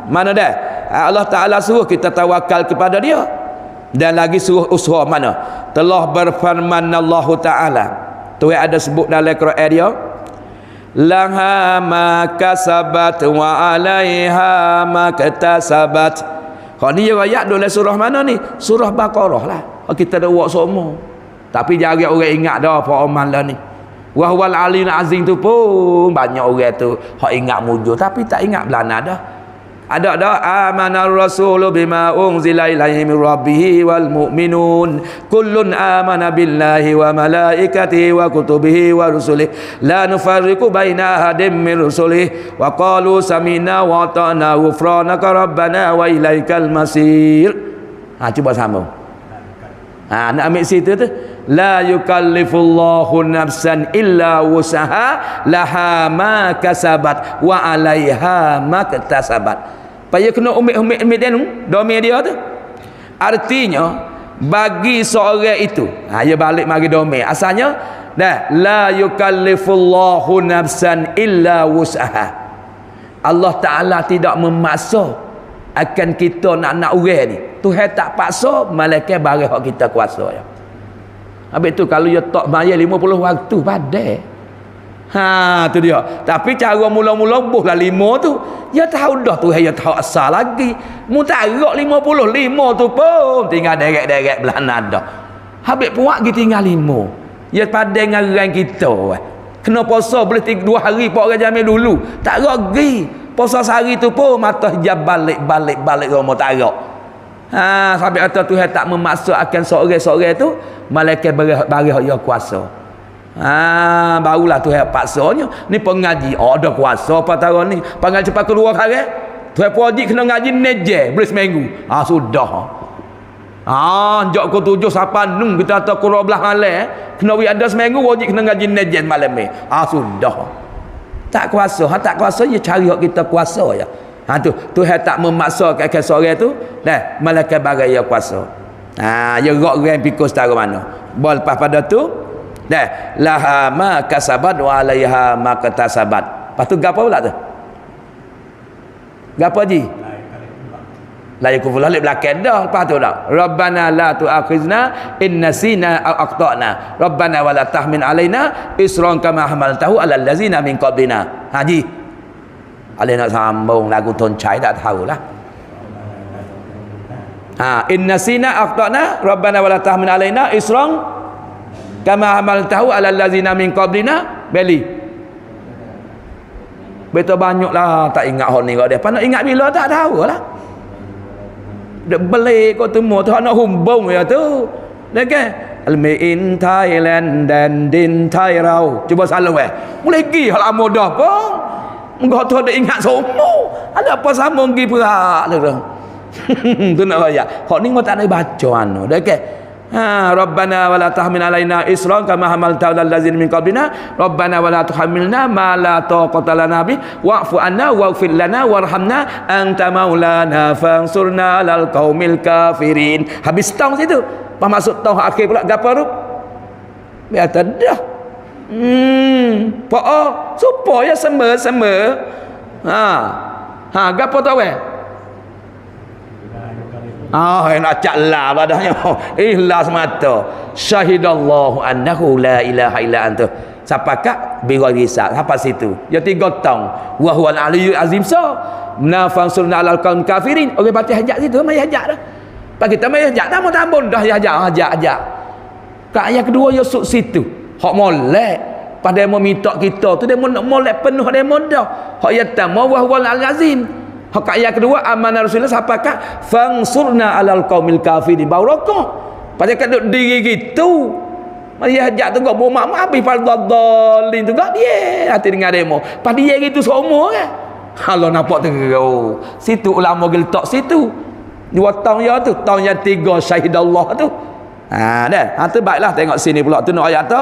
[SPEAKER 1] Mana dah? Allah Ta'ala suruh kita tawakal kepada dia. Dan lagi suruh usaha mana? Telah berfirman Allah Ta'ala. Tuhan ada sebut dalam Quran dia. Laha ma kasabat wa alaiha ma katasabat. Kalau ni ayat dalam surah mana ni? Surah Baqarah lah. Kita dah buat semua. Tapi jarang orang ingat dah Pak Oman lah ni. Wahwal alil azim tu pun banyak orang tu hak ingat mujur tapi tak ingat belana dah. Ada dah amanar rasulu bima unzila ilaihi min rabbih wal mu'minun kullun amana billahi wa malaikatihi wa kutubihi wa rusulihi la nufarriqu baina ahadin min rusulihi wa qalu sami'na wa ata'na ghufranaka rabbana wa ilaikal masir. Cuba sambung. Nak ambil situ tu la yukallifullahu nafsan illa wusaha laha ma kasabat wa 'alaiha ma iktasabat. Payah kena umit dia tu, domain dia tu. Artinya bagi seorang itu, dia balik mari domain asalnya dah, la yukallifullahu nafsan illa wus'aha. Allah Ta'ala tidak memaksa akan kita nak orang ni. Tuhan tak paksa, malaikat bagi hak kita kuasa ya. Habis tu kalau dia tak bayar 50 waktu padai. Tu dia. Tapi cara mula-mula buhlah 5 tu, dia tahu dah Tuhan, dia tahu asal lagi. Mu tak rak 55 tu pun tinggal derek-derek belah nada. Habis puak kita tinggal 5. Dia padai dengan orang kita. Kena puasa boleh 2 hari pak orang jamin dulu. Tak ragi. Puasa sehari tu pun mata hijab balik rumah tak rak. Sampai kata Tuhan tak memaksa akan seorang-seorang tu, malaikat bagi dia kuasa. Barulah Tuhan paksanya. Ni pengaji ada kuasa apa tahu ni. Panggil cepat keluar hari. Tuhan wajib kena ngaji neje boleh seminggu. Sudah. Jok ke 7 8 nung kita tak kurang belah malam kena ada seminggu wajib kena ngaji neje malam ni. Sudah. Tak kuasa, tak kuasa dia cari hak kita kuasa ya. Tu Tuhan tak memaksa kat seorang tu, dah malaikat bagi dia kuasa. Dia gerak orang pikul setara mana. Lepas pada tu dah laha ma kasabat wa alaiha ma katasabat. Lepas tu gapo pula tu? Gapo ji? La yakuful lil belakang dah. Lepas tu dah. Rabbana la tu'akhizna in nasina aw akhtana. Rabbana wa la tahmil alaina isran kama hamaltahu alal ladzina min qablina. Haji. Ale nak sambung lagu Ton Chai tak tahulah. In nasina akhtana Rabbana wa la tahmil alaina isran kama hamaltahu alal ladzina min qablina. Beli. Betul banyaklah tak ingat hal ni kau dia. Nak ingat bila tak tahulah. Dia beli kau temu tu nak humbung ya tu. Dah kan? Almi in Thailand dan din Thai rau. Cuba salam mulai pergi hal lama dah pun. Engkau tu ada ingat semua. Ada apa sama pergi perak tu. Tu nak raya. Hak ni kau tak nak baca anu. Dah kan? Rabbana wa la tahmil alaina isran kama hamaltahu alal ladzina min qablina. Rabbana wa la tuhammilna ma la taqata lana bi wa'fu anna waghfir lana warhamna anta maulana fansurna alal qaumil kafirin. Habis tahun situ. Pas masuk tahun akhir pula gapo tu? Biar dah. Supaya sama-sama. Gapo tahu nak caklah padanya. Ikhlas mata. Syahidallahu annahu la ilaha illa anta. Sapakak bira risal. Apa situ? Ya 3 tahun. Wa huwal aliyyul azim nafansurna alal qaum kafirin. Orang baca hajat situ mai hajat dah. Bagi kita mai hajat dah tambun dah hajat. Kak ayat kedua ya suk situ. Hak molek pada mau minta kita tu dia molek penuh demo dah. Hak ya tamu wa huwal azim. Hak ayat kedua amanah Rasulullah sapakah fangsurna alal qaumil kafirin barakah. Pasal kat diri gitu. Mari hajat tu gak bomak habis fardadallin tu gak dia hati dengan demo. Pas dia gitu semua kan. Kalau nampak teruk. Situ ulama geletak situ. 2 tahun ya tu, tahun yang 3 syahidallah tu. Tu baiklah tengok sini pula tu ayat tu.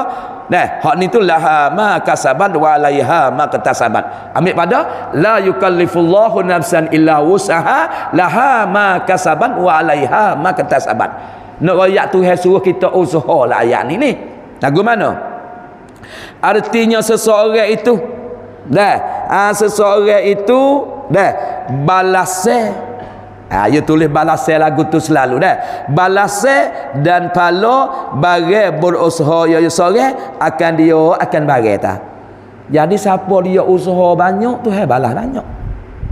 [SPEAKER 1] Hak ni tu laha ma kasabat wa alaiha ma katasabat. Ambil pada la yukallifullahu nafsan illa wus'aha laha ma kasabat wa alaiha ma katasabat. Nak ayat Tuhan suruh kita usaha lah ayat ni. Lagu mana? Artinya seseorang itu seseorang itu balasnya. You tulis balasnya lagu tu selalu balasnya dan pala bagi berusaha ya seorang akan bagi tak. Jadi siapa dia usaha banyak tu balas banyak.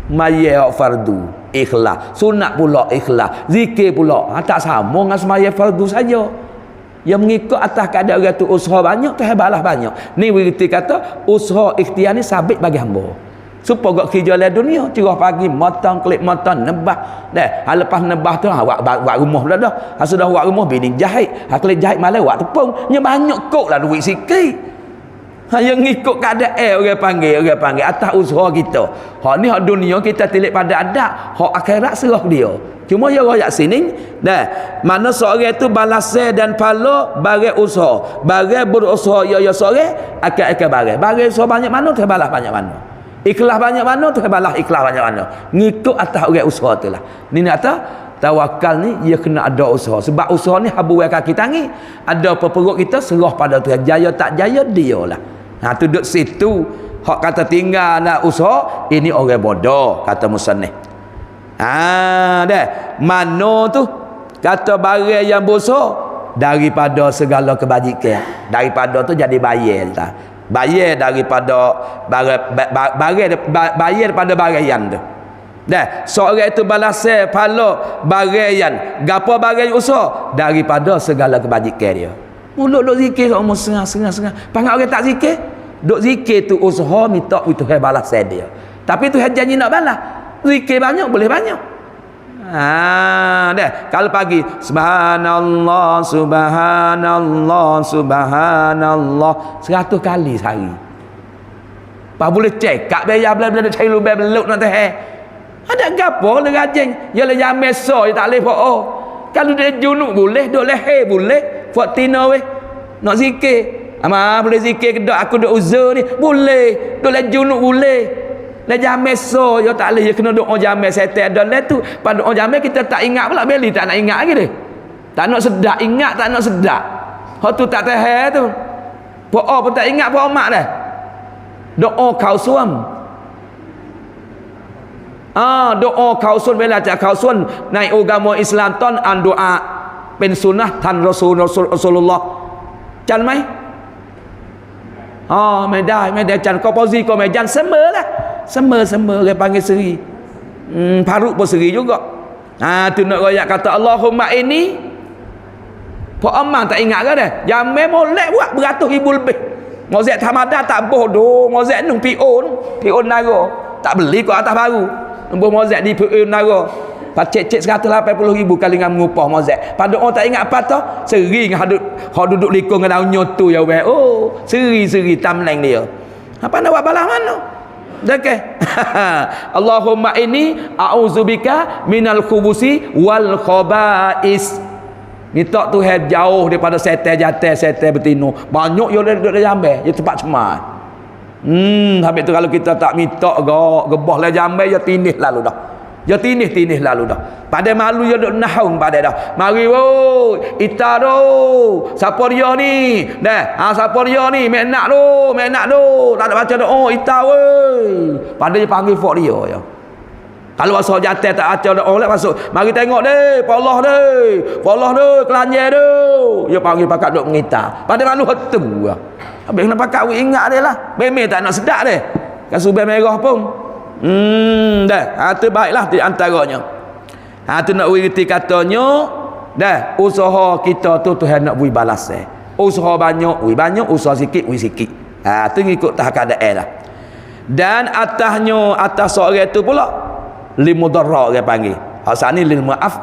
[SPEAKER 1] Maya fardu ikhlas, sunat pula ikhlas, zikir pula tak sama dengan semaya fardu saja. Yang mengikut atas keadaan orang tu usaha banyak tu balas banyak. Ni kita kata usaha ikhtiar ni sabit bagi hamba. Supaya gak kerja dalam dunia cerah pagi matang klik matang nebah lepas nebah tu buat rumah pula dah. Sudah buat rumah bini jahit klik jahit malam buat tepung nya banyak kok lah duit sikit. Yang ngikut keadaan orang panggil atas usaha kita. Ni hak dunia kita tilik pada adab, hak akhirat serah dia. Cuma ya royak sini mana seorang itu balasnya dan pahala bagi usaha, bagi berusaha ya seorang akan bagi usaha banyak mana tu balas banyak mana. Ikhlas banyak mana tu balas ikhlas banyak mana. Ngikut atas orang usaha tu lah. Ni kata Tawakal ni dia kena ada usaha. Sebab usaha ni habu kaki tangi. Ada apa perut kita serah pada Tuhan. Jaya tak jaya dia lah. Ha tu duduk situ. Hak kata tinggal nak usaha, ini orang bodoh kata musannif. Ha dah. Mana tu kata barang yang besar daripada segala kebajikan. Daripada tu jadi bayar lah. Bayar daripada bayar daripada barayan tu. Dah, seorang itu balasnya pahala barayan. Gapo barayan usaha daripada segala kebajikan dia. Mulut duk zikir kat umur sengah. Panggil orang tak zikir, duk zikir tu usaha minta Tuhan balasnya dia. Tapi Tuhan janji nak balas. Zikir banyak boleh banyak. Ha dah, kalau pagi subhanallah subhanallah subhanallah 100 kali sehari. Apa boleh cek kak bayar bela-bela cari lubang beluk nak teh. Ada gapo le rajin, ya le jam meso ya tak leh oh. Kalau dia junuk boleh, duk leher boleh, buat tina weh. Nak zikir. Ama boleh zikir ke dak aku duk uzur ni, boleh. Duk le junuk boleh. Le jam meso ya tak leh ya kena doa jam setan ada le tu. Pada doa jam kita tak ingat pula beli tak nak ingat lagi deh. Tak nak sedak ingat tak nak sedak. Hak tu tak tahan tu. Pok pun tak ingat pok mak dah. Doa kau suam. Doa kausun bela tak kausun naik agama Islam ton an doaเป็นสุนนะท่านรอซูลลอฮ์จันไหมไม่ได้จันก็พอซีก็ไม่จันเสมอlahเสมอdia panggil seri Faruk pun seri juga tu nak royak kata Allahumma ini Pak Amang tak ingat ke dah jamai molek buat beratus ribu lebih mozek Hamada tak bodoh mozek nung PO nago tak beli kau atas baru nombor mozek di nara pacek-cek 180,000 kali dengan mengupah mozek pada orang tak ingat apa tu seri dengan hak duduk likung dengan daun nyotu ya weh seri tamleng dia apa nak buat balas mana dah ke Allahumma ini a'udzubika minal khubusi wal khaba'is minta Tuhan jauh daripada setan jantan setan betina banyak yo duduk dalam jambe dia tempat cemar habis tu kalau kita tak minta gebah lah jambai ya tinih lalu dah. Ya tinih lalu dah. Pada malu ya duk nahung pada dah. Mari ita do. Siapa dia ni? Dah. Siapa dia ni? Mek nak do. Tak ada baca doa ita weh. Pada dia panggil fok dia ya. Kalau asal jantan tak baca doa lah masuk. Mari tengok deh, pa Allah deh, kelanjai deh. Dia panggil pakat duk mengita. Pada malu hatu ah. Habis kena pakat awak ingat dia lah. Bemeh tak nak sedap dia. Kan subah merah pun. Dah. Tu baiklah di antaranya. Tu nak wiriti katanya. Dah. Usaha kita tu Tuhan nak beri balas. Usaha banyak, usaha sikit, sikit. Tu ngikut tahap keadaan lah. Dan atas seorang tu pula limudarra dia panggil. Asal ni lil maaf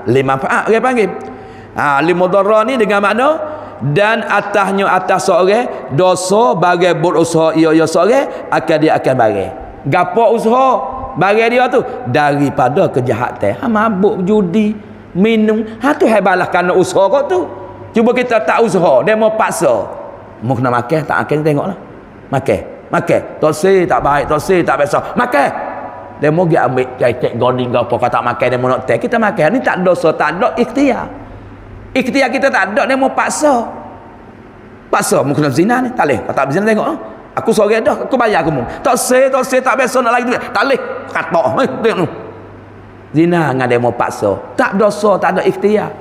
[SPEAKER 1] limanfaat dia panggil. Limudarra ni dengan makna dan atas seorang dosa bagai berusaha ia seorang dia akan bagi gapo usaha bagi dia tu daripada kejahatan mabuk judi minum tu balas kerana usaha kau tu cuba kita tak usaha dia mau paksa mau kena makan tak akan tengoklah makan tosi tak baik tosi tak biasa makan dia mau pergi ambil cek goding gapo kata makan dia mau nak teh kita makan ni tak dosa tak ada ikhtiar kita tak ada dia mau paksa mungkin zina ni tak boleh kalau tak zina tengok aku seorang dah aku bayar kamu tak say tak biasa nak lagi tak boleh kata tengok tu zina dengan dia mau paksa tak dosa tak ada ikhtiar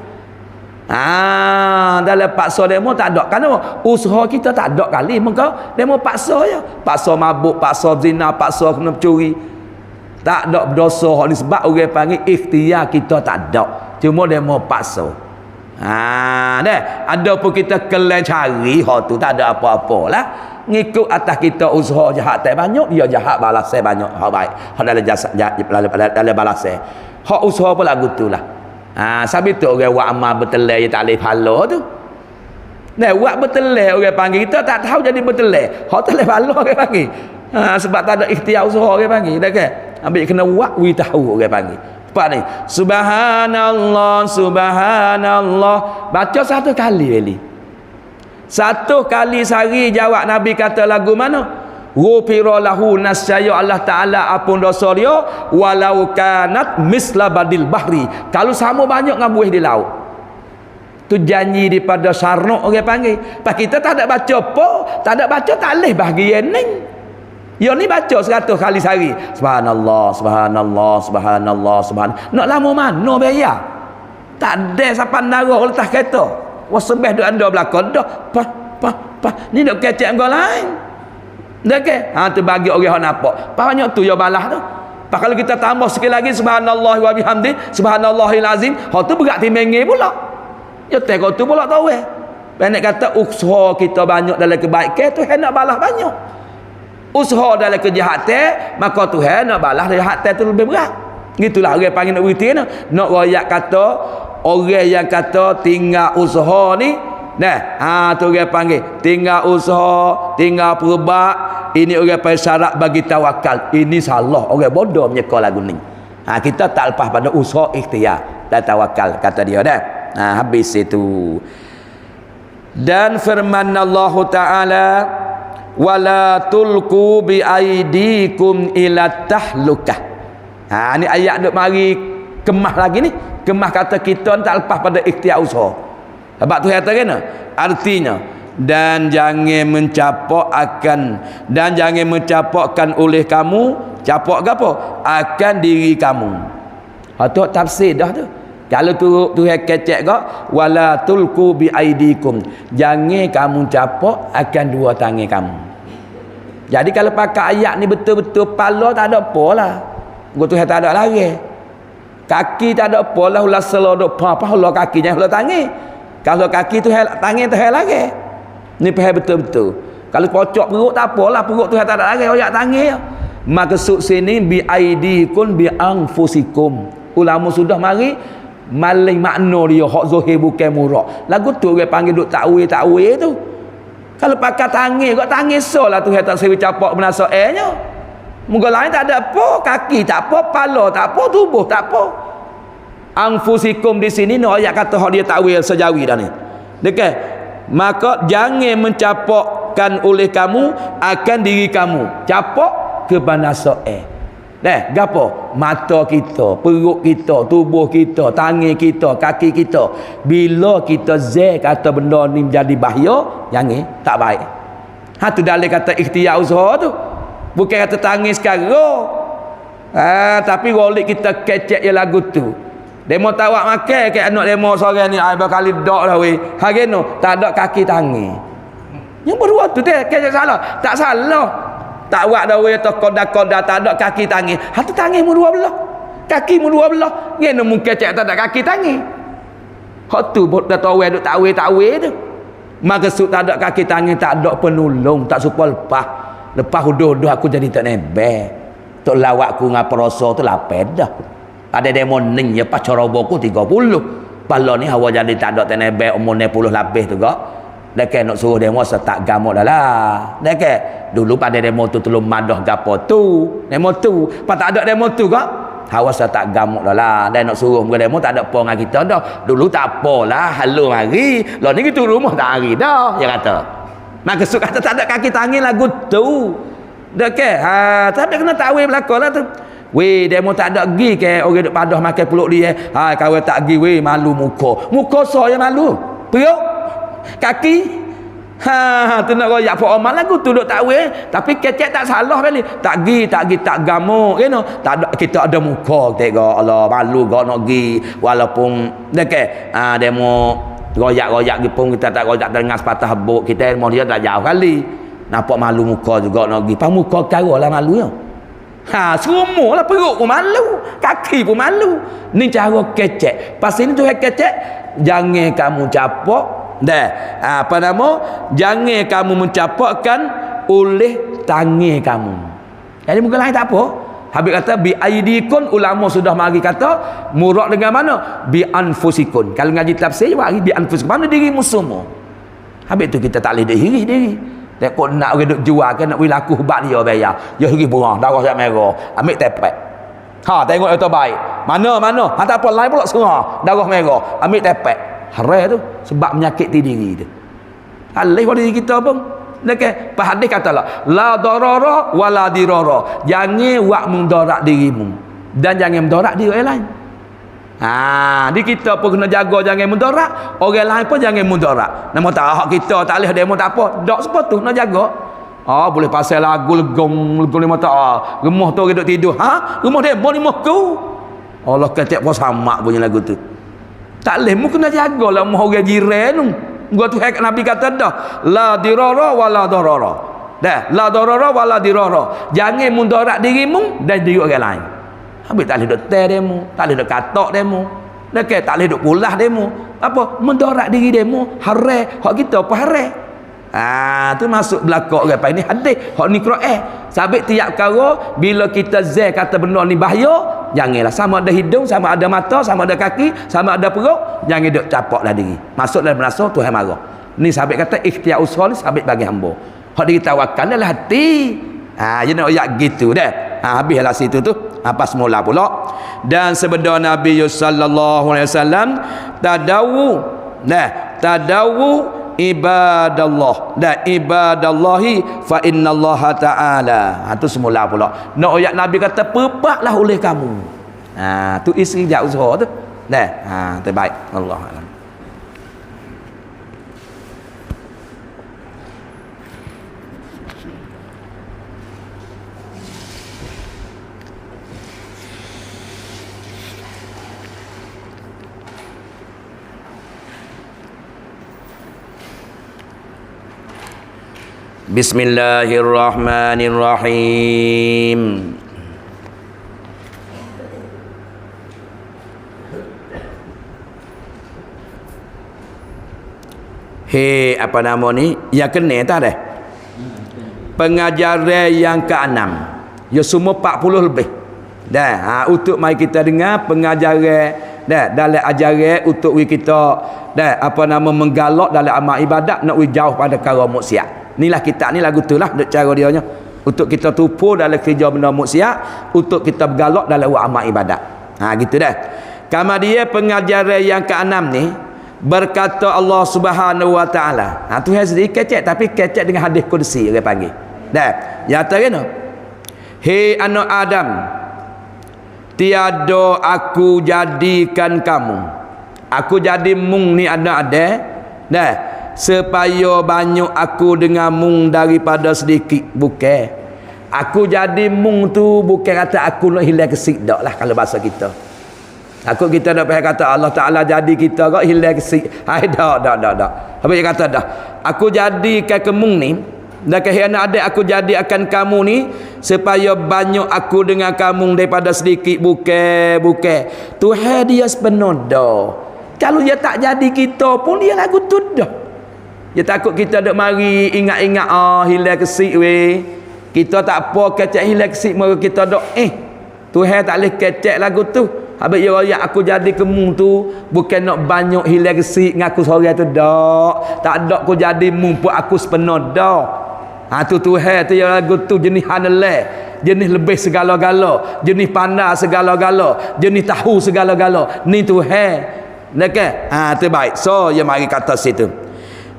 [SPEAKER 1] dalam paksa dia mau tak ada kerana usaha kita tak ada kali maka dia mau paksa je paksa mabuk paksa zina paksa kena curi tak ada dosa ni sebab orang panggil ikhtiar kita tak ada cuma dia mau paksa dah ada pun kita kelai cari hak tu tak ada apa-apa lah ngikut atas kita usaha jahat tak banyak dia jahat balas saya banyak hak baik hak dalam balas saya hak usaha pun lagu tu lah sabit tu orang buat amal betelai tak boleh pahala tu buat betelai orang panggil kita tak tahu jadi betelai hak tak boleh pahala orang panggil sebab tak ada ikhtiar usaha orang panggil dah kan ambil kena buat we tahu orang panggil apa ni subhanallah baca 1 kali sehari jawab Nabi kata lagu mana ghufira lahu, nascaya Allah Taala apun dosa dia walau kanat misla badil bahri, kalau sama banyak dengan buih di laut. Tu janji daripada sarnok orang panggil. Pas kita tak ada baca apa, tak ada baca tak leh bahagian ni. Ya ni baca 100 kali sehari. Subhanallah, subhanallah, subhanallah, subhanallah. Nak lama mana bayar? Tak ada siapa narah letak kereta. Wah sebeh duk anda belakang dah. Ni duk kecek engkau lain. Dah ke? Tu bagi orang yang nampak. Banyak tu ya balas tu. Pak kalau kita tambah sekali lagi subhanallah wa bihamdi, subhanallahil azim, tu berat timbangi pula. Ya tengok tu pula tahu Pendek kata usaha kita banyak dalam kebaikan, Tuhan nak balas banyak. Usaha dalam kejahatan, maka Tuhan nak balas kejahatan tu lebih berat. Gitulah orang panggil nak berhenti ni. Nak royak kata orang yang kata tinggal usaha ni, nah, tu orang panggil tinggal usaha, tinggal perubat, ini orang panggil syarat bagi tawakal. Ini salah, orang bodoh menyeka lagu ni. Kita tak lepas pada usaha ikhtiar dan tawakal, kata dia dah. Habis itu. Dan firman Allah Ta'ala, wala tulku bi aidikum ila tahlukah. Ni ayat duk mari kemah lagi ni. Kemah kata kita tak lepas pada ikhtiar usaha. Sebab tu kata kena artinya, dan jangan mencapakkan oleh kamu, capak ke apa? Akan diri kamu. Tu tafsir dah tu. Kalau tu kecek ke, wala tulku bi aidikum, jangan kamu capak akan dua tangan kamu. Jadi kalau pakai ayat ni betul-betul pala tak ada apa lah. Gua tu tak ada lari. Kaki tak ada apa lah, ulah selodok apa ulah kaki jangan ulah tangan. Kalau kaki tu tangan tu lagi. Ni faham betul-betul. Kalau pocok perut tak apalah, perut tu tak ada lagi, oyak tangan. Maksud sini bi aidikum bi anfusikum. Ulama sudah mari maling makna dia hak zahir bukan murak. Lagu tu orang panggil duk takwil tu. Kalau pakai tangan, kau tangan solah tu tak sewi capak benasa airnya. Muka lain tak ada apa, kaki tak apa, kepala tak apa, tubuh tak apa. Anfusikum di sini no ayat kata hak dia takwil sejawi dah ni. Dekat. Maka jangan mencapakkan oleh kamu akan diri kamu. Capak ke benasa air. Gapo? Mata kita, perut kita, tubuh kita, tangan kita, kaki kita. Bila kita kata benda ni menjadi bahaya, jangan, tak baik. Tu dalil kata ikhtiar usaha tu. Bukan kata tangis sekarang. Tapi rolik kita kecek je lagu tu. Demo tawak makan ke anak demo seorang ni berkali dok dah weh. Hageno tak ada kaki tangan. Yang berdua tu kecek salah. Tak salah. Tak buat dah weh atau koda-koda tak ada kaki tangan. Tu tangan mu dua belah. Kaki mu dua belah. Ngene mungkin cek tak ada kaki tangan. Hak tu bot dah tahu duk takwil tu. Maksud tak ada kaki tangan, tak ada penolong, tak supaya lepas. Lepas huduh-huduh aku jadi tak nebeh. Tok lawak ku ngapa rasa tu lapeh dah. Ada demo ning ya pas coroboku 30. Pala ni hawa jadi tak ada tak nebeh umur 60 lebih tu gak. Dekat nak suruh demo setak gamuk dah lah. Dekat dulu pada demo tu telum madah gapo tu. Demo tu. Pas tak ada demo tu kak. Hawa setak gamuk dah lah. Dan nak suruh muka demo tak ada apa dengan kita dah. Dulu tak apalah. Halu mari. Lah ni kita rumah tak hari dah. Dia kata. Maksud kata tak ada kaki tangan lagu tu. Dekat. Tapi kena takwil belakang lah tu. Weh demo tak ada gi ke orang duk padah makan peluk dia. Kawan tak gi weh malu muka. Muka saya malu. Perut. Kaki tu nak royak pak oman lagu tu duk takwil tapi kecek tak salah balik tak gamuk tak ada, kita ada muka tengok Allah malu gak nak gi walaupun dekat demo royak-royak pun kita tak royak dengan sepatah habuk kita mau dia tak jauh kali nampak malu muka juga nak gi pas muka karalah malu ya semualah perut pun malu kaki pun malu ni cara kecek pas ini tu kecek jangan kamu capak jangan kamu mencapakkan oleh tangan kamu. Jadi muka lain tak apa. Habis kata bi aidikum, ulama sudah mari kata murad dengan mana? Bi anfusikum. Kalau ngaji tafsir mari bi anfusikum. Mana dirimu semua. Habis tu kita tak boleh diri. Tengok nak orang duk jual ke nak bagi laku hebat dia bayar. Ya pergi burang darah yang merah. Ambil tepek. Tengok itu baik. Mana? Tak apa lain pula serah. Darah merah. Ambil tepek. Harai tu sebab menyakiti diri tu. Alih pada diri kita pun. Okey, pas hadis kata la darara wala dirara. Jangan buat mudarat dirimu dan jangan mudarat diri orang lain. Di kita pun kena jaga jangan mudarat, orang lain pun jangan mudarat. Nama tak hak kita tak boleh demo tak apa. Dak sepatu nak jaga. Boleh pasal lagu legong lima tak. Rumah tu orang duk tidur. Rumah demo ni mahku. Allah kata apa sama bunyi lagu tu. Tak boleh mu kena jagalah rumah orang jiran tu. Gua tu Nabi kata dah, la dirara wala darara. Dah, la darara wala dirara. Jangan mudarat dirimu dan diri orang lain. Habis tak boleh duk ter demo, tak boleh duk katok demo. Okey, tak boleh duk pulah demo. Apa? Mudarat diri demo haram. Hak kita apa haram? Tu masuk belakang orang ini hadis. Hak ni Quran. Sabit tiap kali bila kita zai kata benda ni bahaya, janganlah sama ada hidung, sama ada mata, sama ada kaki, sama ada perut, jangan duk capaklah diri. Masuk dalam nafsu Tuhan marah. Ni sabit kata ikhtiar usul ni sabit bagi hamba. Hak diri tawakal adalah hati. Dia nak ayat gitu dah. Habislah situ tu. Apa semula pula. Dan sebenar Nabi sallallahu alaihi wasallam tadawu ibadallah dan ibadallahi fa innallaha ta'ala. Tu semula pula. Nak ayat Nabi kata pepaklah oleh kamu. Tu isi jak usaha tu. Terbaik. Allah alam. Bismillahirrahmanirrahim. Apa nama ni? Yang kena tak dah? Pengajaran yang ke-6. Ya semua 40 lebih. Dah, untuk mari kita dengar pengajaran dalam ajaran untuk kita menggalak dalam amal ibadat nak jauh pada perkara maksiat. Inilah kita ni lagu tu lah cara dia nya. Untuk kita tupu dalam kerja benda maksiat, untuk kita bergalak dalam amal ibadat. Gitu dah. Kemudian pengajaran yang ke-6 ni berkata Allah Subhanahu wa taala. Tuhan sendiri kecek tapi kecek dengan hadis kursi orang panggil. Dah. Ya kata hei anak Adam, tiada aku jadikan kamu. Aku jadi mung ni anak Adam. Dah. Supaya banyak aku dengan mung daripada sedikit. Bukan aku jadi mung tu bukan kata aku nak hilang kesik dak lah kalau bahasa kita. Aku kita dak payah kata Allah Ta'ala jadi kita kok hilang kesik. Dak. Apa dia kata dah? Aku jadikan kemung ni dan kehiana ada aku jadi akan kamu ni supaya banyak aku dengan kamu daripada sedikit. Bukan Tuhan dia sepenuh dah. Kalau dia tak jadi kita pun dia lagu tu dah. Dia takut kita duk mari ingat-ingat hilang kesik weh. Kita tak apa kecek hilang kesik maka kita duk Tuhan tak boleh kecek lagu tu. Habis dia royak aku jadi kemung tu bukan nak banyak hilang kesik ngaku sorang tu dak. Tak ada aku jadi mung pun aku sepenuh dak. Tu Tuhan tu yang lagu tu jenis haneleh, jenis lebih segala-gala, jenis pandai segala-gala, jenis tahu segala-gala. Ni Tuhan. Okey. Terbaik. So dia mari kata situ.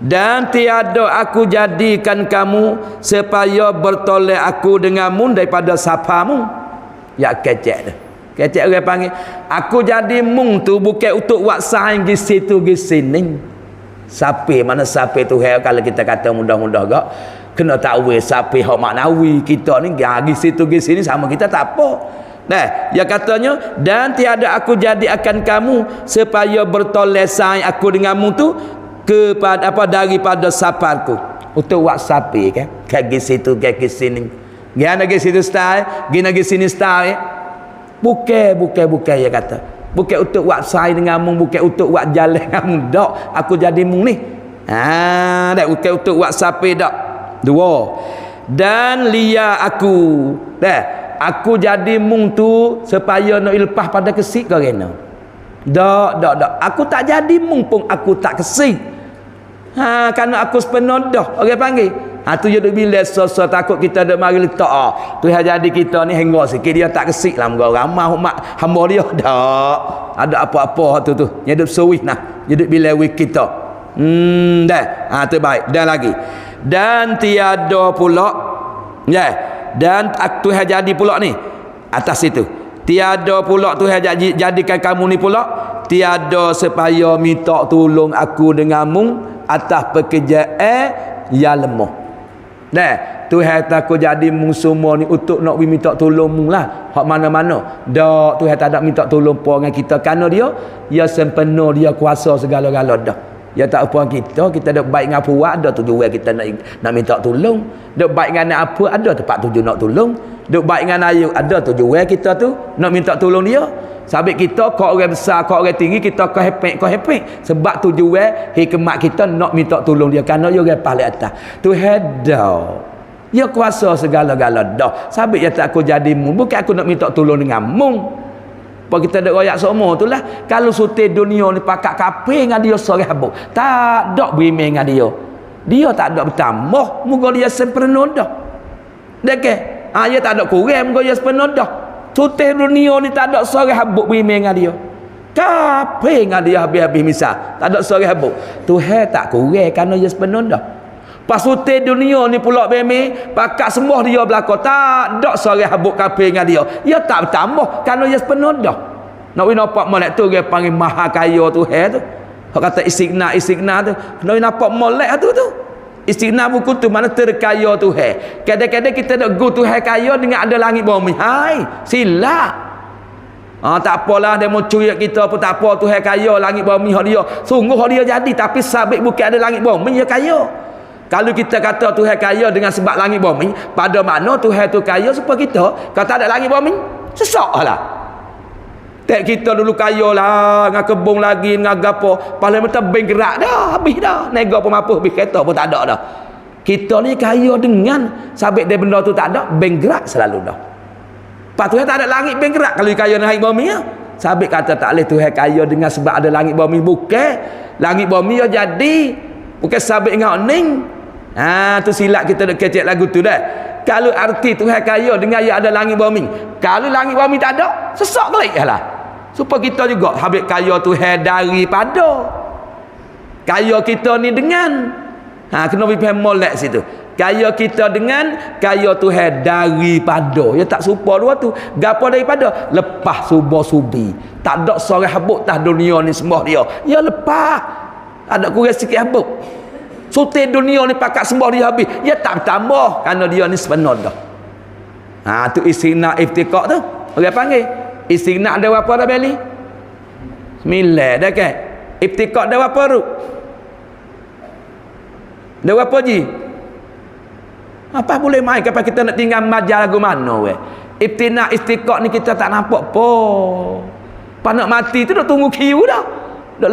[SPEAKER 1] Dan tiada aku jadikan kamu supaya bertolak aku denganmu daripada sapamu. Ya kecek dah. Kecek orang panggil. Aku jadi mung tu bukan untuk buat saing di situ di sini. Sapi mana sapi tu kalau kita kata mudah-mudah gak kena tahu sapi hak maknawi kita ni di situ di sini sama kita tak apa. Ya katanya dan tiada aku jadi akan kamu supaya bertolak saing aku denganmu tu kepada daripada saparku untuk buat sapi kan kaki situ kaki sini gana kaki situ style gina kaki sini style bukan ya kata bukan untuk buat sai denganmu bukan untuk buat jalan denganmu dak aku jadi mung ni dak bukan untuk buat sapi dak dua dan lia aku aku jadi mung tu supaya nak lepas pada kesik kau kena dak aku tak jadi mung pun aku tak kesik kerana aku sepenuh dah orang panggil tu je duk bila so takut kita duk mari letak Tuhan jadi kita ni hingga sikit dia tak kesik lah ramah umat hamba dia dak ada apa-apa tu dia duk suwih nah dia duk bila wik kita terbaik dan lagi Dan tiada pula dan Tuhan jadi pula ni atas itu. Tiada pula Tuhan jadikan kamu ni pula tiada supaya minta tolong aku denganmu atas pekerjaan yang lemah. Tuhan takut jadi mung semua ni untuk nak minta tolong mung lah. Hak mana-mana. Dak, Tuhan tak ada minta tolong pun dengan kita kerana dia sempurna, dia kuasa segala-gala dah. Ya tak apa kita dak baik dengan puak ada tujuan kita nak minta tolong. Dak baik dengan apa ada tempat tuju nak tolong. Dak baik dengan ayu ada tujuan kita tu nak minta tolong dia. Sabit kita kau orang besar, kau orang tinggi, kita kau hepek. Sebab tujuan hikmat kita nak minta tolong dia kerana dia orang paling atas. Tuhan dah. Dia kuasa segala-gala dah. Sabit dia tak aku jadi mu, bukan aku nak minta tolong dengan mu. Apa kita dak royak semua tu lah. Kalau suti dunia ni pakat kape dengan dia sore habuk. Tak ada berimeh dengan dia. Dia tak ada bertambah. Muka dia sempurna dah. Dekeh. Dia tak ada kurang. Muka dia sempurna dah. Suti dunia ni tak ada sore habuk berimeh dengan dia. Kape dengan dia habis-habis misal. Tak ada sore habuk. Tuhan tak kurang kerana dia sempurna dah. Pas suti dunia ni pula beme pakat sembah dia belaka tak dak sore habuk kape dengan dia. Dia tak bertambah kerana dia sepenuh dah. Nak nampak molek tu dia panggil maha kaya Tuhan tu. Hak kata istighna tu. Nak nampak molek tu. Istighna buku tu mana terkaya Tuhan. Kadang-kadang kita nak go Tuhan kaya dengan ada langit bumi. Hai, silap. Tak apalah dia mau curi kita pun tak apa. Tuhan kaya langit bumi hak dia. Sungguh hak dia jadi tapi sabit bukan ada langit bumi dia kaya. Kalau kita kata Tuhan kaya dengan sebab langit bumi, pada mana Tuhan tu kaya supaya kita kata ada langit bumi? Sesaklah. Tak kita dulu kaya lah, dengan kebun lagi, dengan gapo, paling mata bank gerak dah, habis dah. Nego pun apa, habis kereta pun tak ada dah. Kita ni kaya dengan sabit dia benda tu tak ada, bank gerak selalu dah. Pak Tuhan tak ada langit bank gerak kalau kaya naik bumi ya. Sabit kata tak boleh Tuhan kaya dengan sebab ada langit bumi, bukan. Langit bumi ya jadi, bukan sabit dengan ning. Tu silap kita nak kecek lagu tu dah. Kalau arti Tuhan kaya dengan yang ada langit bumi. Kalau langit bumi tak ada, sesak kelik lah. Supaya kita juga habis kaya Tuhan daripada. Kaya kita ni dengan. Kena pergi molek situ. Kaya kita dengan kaya Tuhan daripada. Ya tak serupa dua tu. Gapo daripada? Lepas subuh-subi. Tak ada sore habuk tah dunia ni sembah dia. Ya lepas. Ada kurang sikit habuk. Suti dunia ni pakat sembah dia habis. Dia tak bertambah kerana dia ni sebenar dah. Tu istighna iftiqah tu. Orang panggil. Istighna ada berapa dah beli? 9 dah kan? Iftiqah ada berapa ruk? Ada berapa ji? Apa boleh main kapal kita nak tinggal majar lagu mana weh? Iftina iftiqah ni kita tak nampak apa. Pas nak mati tu dah tunggu kiu dah. Dah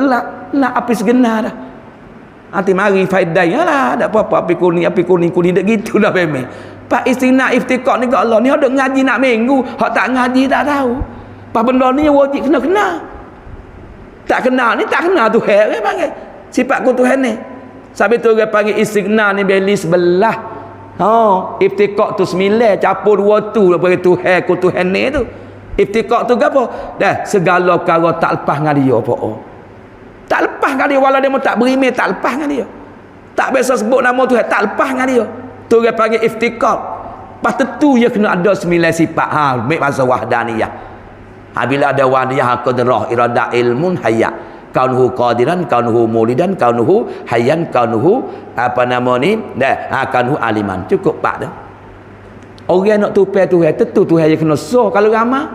[SPEAKER 1] lak api segenar dah. Nanti mari faedahnya lah. Tak apa-apa api kuning dah gitu dah memang. Pak istina iftiqah ni kat Allah ni ada ngaji nak minggu. Hak tak ngaji tak tahu. Pak benda ni wajib kena. Tak kena ni tak kena Tuhan kan panggil. Sifat ku Tuhan ni. Sampai tu dia panggil istigna ni beli sebelah. Iftiqah tu 9 capur 2 tu daripada Tuhan ku Tuhan ni tu. Iftiqah tu apa? Dah segala perkara tak lepas dengan dia apa. Tak lepas dengan dia walau dia tak berimeh tak lepas dengan dia. Tak biasa sebut nama Tuhan tak lepas dengan dia. Tu dia panggil iftiqah. Pas tentu dia kena ada 9 sifat. Ambil masa wahdaniyah. Bila ada wahdaniyah qadrah iradah ilmun hayat. Kaunuhu qadiran, kaunuhu mulidan, kaunuhu hayyan, kaunuhu apa nama ni? Kaunuhu aliman. Cukup pak tu. Orang nak tupai Tuhan tentu Tuhan dia kena kalau ramah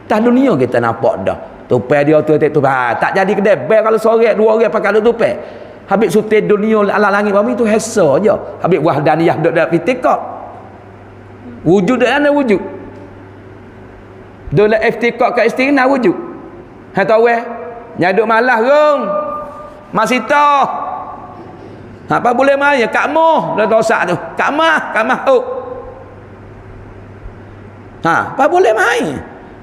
[SPEAKER 1] tak dunia kita nampak dah. Tupai dia tu tak jadi kedai bel kalau seorang dua orang pakai tupai. Habis suti dunia ala langit bumi tu hesa je. Habis wahdaniyah duk dalam iftiqah. Wujud dak ana wujud. Dalam iftiqah ka istighna wujud. Ha tahu nyaduk malah rong. Masita. Apa boleh mai Kak Moh dah dosak tu. Kak Mah tu. Apa boleh mai?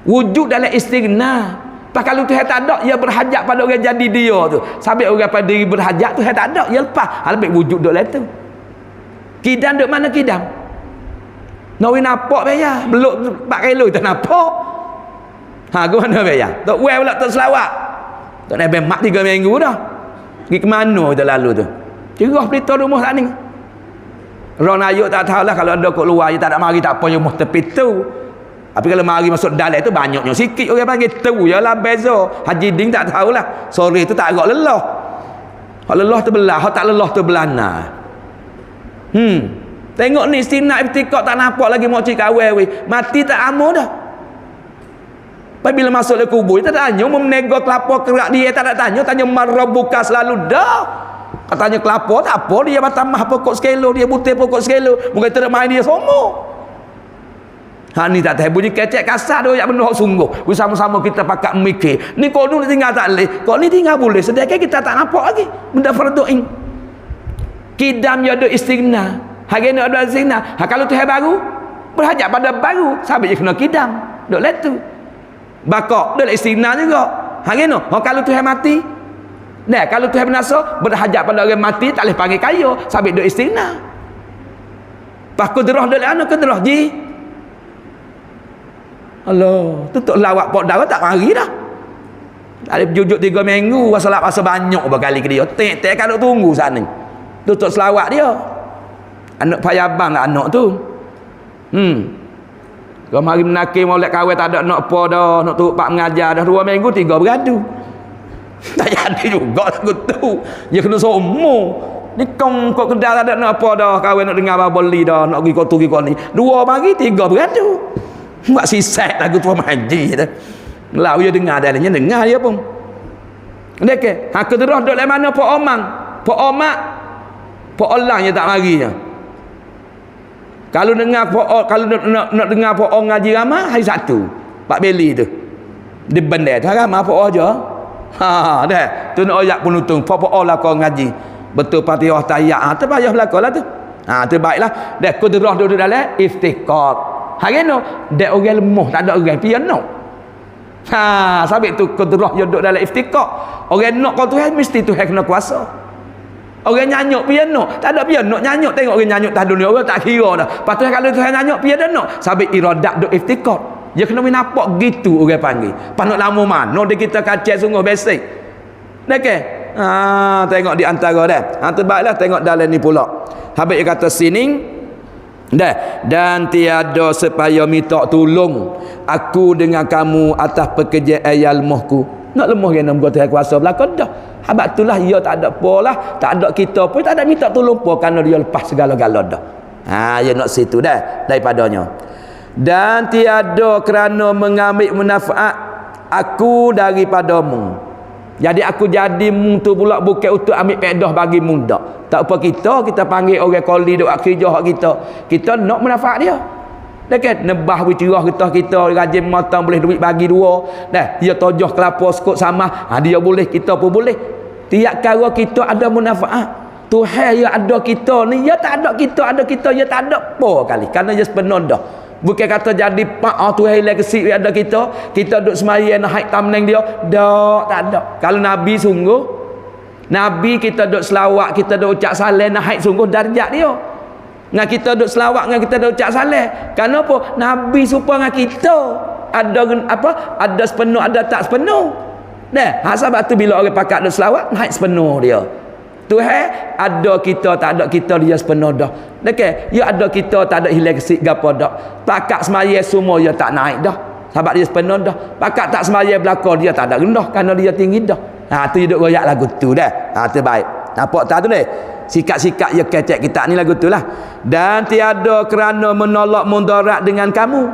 [SPEAKER 1] Wujud dalam istighna. Pak kalau Tuhan tak ada, ia berhajat pada orang jadi dia tu. Sampai orang pada diri berhajat Tuhan tak ada, ia lepas. Lebih wujud duk lain tu. Kidam duk mana kidam? Nak nampak bayar. Belum 4 kilo tak nampak. Ke mana bayar? Tak well pula tak selawat. Tak nak mak 3 minggu dah. Pergi ke mana kita lalu tu? Cerah pelita rumah tak ni. Orang ayuk tak tahulah, kalau ada kat luar, dia tak nak mari tak apa, dia mesti tepi tu. Tapi kalau mari masuk dalam tu banyaknya sikit orang panggil tu je lah beza. Haji Ding tak tahulah. Sore tu tak agak lelah. Hak lelah tu belah, hak tak lelah tu belana. Tengok ni istinaq iftikak tak nampak lagi mak cik kawin weh. Mati tak amo dah. Bila masuk ke kubur, dia tak tanya menega kelapa kerak dia, tak nak tanya marabuka selalu dah. Katanya kelapa tak apa, dia batamah pokok sekelo, dia butir pokok sekelo, mungkin tak main dia semua. Ni tak tahu bunyi kecek kasar doyak benda hak sungguh. Bersama-sama kita pakat mikir. Ni kau ni tinggal tak boleh, kau ni tinggal boleh. Sedangkan kita tak nampak lagi benda fardu ain. Kidam ya do istighna. Hari ni ada istighna. Kalau Tuhan baru, berhajat pada baru, sahabat je kena kidam. Dok letu. Bakak dok istighna juga. Hari ni kalau Tuhan mati, nah, kalau Tuhan binasa, berhajat pada orang mati, tak boleh panggil kaya, sabit duk istighna. Pas kudrah duk ana kudrah ji. Allah, tutup lawak pok darah tak mari dah. Tak boleh jujuk 3 minggu, wasalat masa banyak berkali ke dia. Tek kalau tunggu sana. Tutup selawat dia. Anak payabang lah anak tu. Kau mari menakir molek kawin tak ada nak apa dah, nak turut pak mengajar dah 2 minggu 3 bergaduh. Tak jadi juga lagu tu. Dia kena semua. Ni kau kedal tak ada nak apa dah, kawin nak dengar apa beli dah, nak pergi kau tu pergi kau ni. 2 mari 3 bergaduh. Buat sisat lagu tu haji dah. Lau dia dengar dalamnya dengar dia pun. Dia ke? Kedrah duk mana Pak Omang? Pak Omak. Pak Olang je tak marinya. Kalau dengar kalau nak dengar Pak Ong ngaji ramah hari Sabtu. Pak Beli tu. Di bandar tu ramah Pak aja. Dah. Tu nak ayat penutung. Pak lah kau ngaji. Betul Fatihah tahiyat. Tu payah belakalah tu. Tu baiklah. Dah kudrah duduk dalam iftikar. Hari ni dia orang lemah, tak ada orang piano. Sabit tu kudrah dia duduk dalam iftikar. Orang nak kau Tuhan mesti Tuhan kena kuasa. Orang nyanyuk piano, tak ada piano nyanyuk. Tengok orang nyanyuk tak dunia orang tak kira dah. Patut kalau Tuhan nyanyuk piano, sabit iradat duk iftikar. Dia kena nampak gitu orang panggil. Panuk lama mana dia kita kacau sungguh basic. Okey. Tengok di antara dah. Terbaiklah tengok dalam ni pula. Habis dia kata sini dah, dan tiada supaya minta tolong aku dengan kamu atas pekerjaan ilmuhku. Nak lemah kena muka Tuhan kuasa belakang dah. Habaq itulah dia tak ada apalah, tak ada kita pun tak ada minta tolong pun kerana dia lepas segala-gala dah. Dia nak situ dah daripadanya. Dan tiada kerana mengambil manfaat aku daripadamu. Jadi aku jadi mung tu pula bukan untuk ambil pedah bagi muda. Tak apa kita panggil orang koli duk kerja hak kita. Kita nak manfaat dia. Dah kan nebah witirah kita rajin matang boleh duit bagi 2. Dah dia tojoh kelapa sekut sama. Dia boleh, kita pun boleh. Tiap kala kita ada manfaat. Tuhan yang ada kita ni, dia tak ada kita, ada kita dia tak ada apa kali. Kerana dia sepenuh dah. Bukan kata jadi pak Tuhan hilang kesik ada kita duduk semaya nak haid tamneng dia. Tak ada. Kalau Nabi sungguh, Nabi kita duduk selawat, kita duduk ucap salah nak haid sungguh darjat dia. Dengan kita duduk selawat, dengan kita duduk ucap salah. Kenapa? Nabi supaya dengan kita ada apa? Ada sepenuh, ada tak sepenuh. Dah, sebab tu bila orang pakat duduk selawat, haid sepenuh dia. Tuhan ada kita tak ada kita dia sepenuh dah. Okey, ya ada kita tak ada hilang kesik gapo dah. Pakat semaya semua dia tak naik dah. Sebab dia sepenuh dah. Pakat tak semaya belakang dia tak ada rendah kerana dia tinggi dah. Tu duduk royak lagu tu dah. Tu baik. Nampak tak tu ni? Sikat-sikat ya kecek kita ni lagu tu lah. Dan tiada kerana menolak mudarat dengan kamu.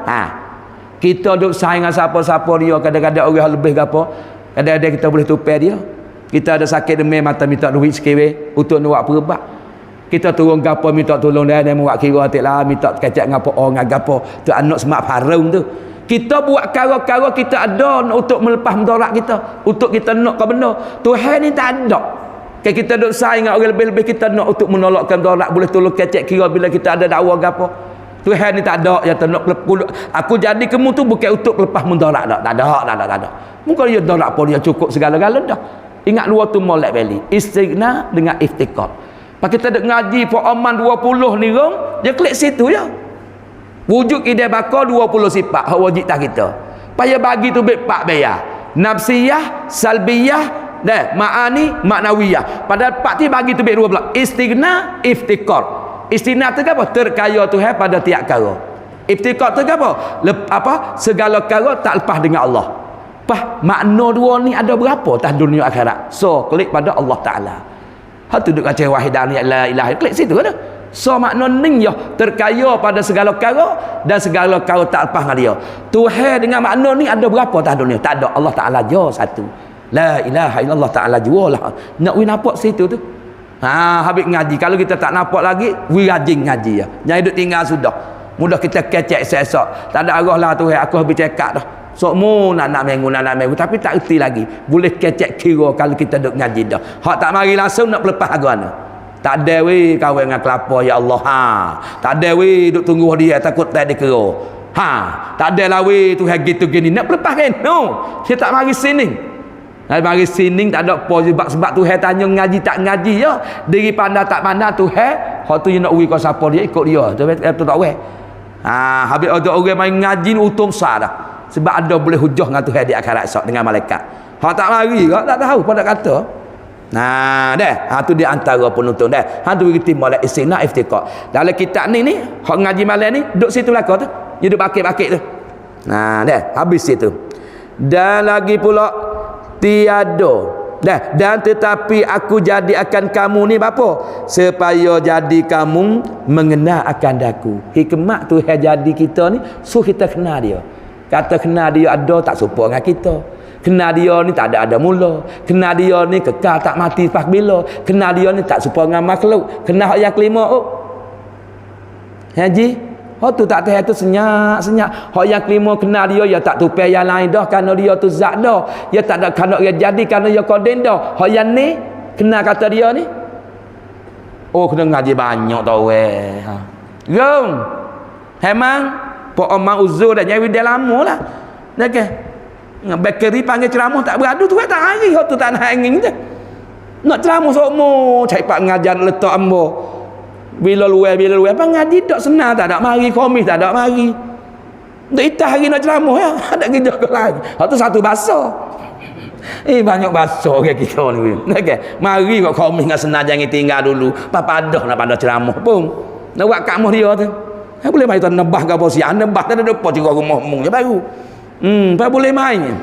[SPEAKER 1] Kita duk saing dengan siapa-siapa dia, kadang-kadang orang lebih gapo. Kadang-kadang kita boleh tupai dia. Kita ada sakit demam mata minta duit sikit untuk nak buat perubat. Kita turun gapo minta tolong dia buat kira atiklah minta kecek ngapo orang gapo. Tu anak semak harum tu. Kita buat kara-kara kita ada untuk melepas mudarat kita, untuk kita nak ke benda. Tuhan ni tak ada. Kita duk saing dengan orang lebih-lebih, kita nak untuk menolakkan mudarat, boleh tolong kecek kira bila kita ada dakwa gapo. Tuhan ni tak ada yang nak aku jadi kamu tu bukan untuk lepas mudarat dak. Tak ada. Mungkin dia mudarat pun dia cukup segala-gala dah. Ingat dua tu molek beli. Istighna dengan iftikar. Pak kita dek ngaji Pak Oman 20 ni rong, dia klik situ je. Wujud ide bakar 20 sifat hak wajib tak kita. Payah bagi tu baik pak bayar. Nafsiyah, salbiyah, ma'ani, maknawiyah. Pada pak ti bagi tu baik 12. Istighna, iftikar. Istinad tu apa? Terkaya Tuhan pada tiap perkara. Iftiqar tu apa? Segala perkara tak lepas dengan Allah. Makna dua ni ada berapa atas dunia akhirat? So klik pada Allah Ta'ala. Hak tu duk kacau wahidan la ilaha, klik situ kan. So makna ni ya terkaya pada segala perkara dan segala perkara tak lepas dengan dia. Tuhan dengan makna ni ada berapa atas dunia? Tak ada. Allah Ta'ala je satu. La ilaha illallah Ta'ala jualah. Nak nampak situ tu. Habis ngaji. Kalau kita tak nampak lagi, rajin ngaji ya. Jangan duduk tinggal sudah. Mudah kita kecek esok-esok. Tak ada arah lah Tuhan, aku habis cekak dah. So mu nak minggu tapi tak erti lagi. Boleh kecek kira kalau kita duduk ngaji dah. Hak tak mari langsung nak lepas agama. Tak ada weh kahwin dengan kelapa ya Allah. Tak ada weh duk tunggu dia takut tak dikira. Tak ada lah weh Tuhan gitu gini nak lepas kan. No. Dia tak mari sini. Mari sini tak ada apa sebab Tuhan tanya ngaji tak ngaji ya. Diri pandai tak pandai Tuhan. Hak tu nak uri kau siapa dia ikut dia. Tu tak weh. Habis ada orang main ngaji untung besar dah. Sebab ada boleh hujah dengan Tuhan di akhirat esok dengan malaikat. Hak tak mari kau tak tahu pada kata. Tu dia antara penuntun dah. Tu kita molek istinad iftiqar. Dalam kitab ni hak ngaji malam ni duduk situ belaka tu. Dia duduk bakit-bakit tu. Habis situ. Dan lagi pula tiada. Dan tetapi aku jadikan kamu ni apa? Supaya jadi kamu mengenal akan aku. Hikmat Tuhan jadi kita ni suruh kita kenal dia. Kata kenal dia ada tak serupa dengan kita. Kenal dia ni tak ada mula. Kenal dia ni kekal tak mati pas bila. Kenal dia ni tak serupa dengan makhluk. Kenal yang kelima Haji, tu tak tahu tu senyap. Hak yang kelima kenal dia ya tak tupai yang lain dah kerana dia tu zat dah. Ya tak ada kerana dia jadi kerana dia koden dah. Hak yang ni kenal kata dia ni. Kena ngaji banyak tau weh. Gong. Hemang Pak Omar uzur dah nyawi dia lama lah. Okey. Bakery panggil ceramah tak beradu tu tak hari. Hak tu tak nak angin je. Nak ceramah sokmo, cari pak ngajar letak ambo. Bila luar apa ngaji tak senang tak ada mari komis tak ada mari. Dak itah hari nak ceramah ya. Ada kerja ke lagi. Hak tu satu bahasa. Banyak bahasa kita ni. Okey. Mari kok komis dengan senang jangan tinggal dulu. Papadah nak pada ceramah pun. Nak buat kamah dia tu. Boleh main tu nebah ke apa siang nebah tak ada depa tiga rumah mung je baru. Tak boleh main.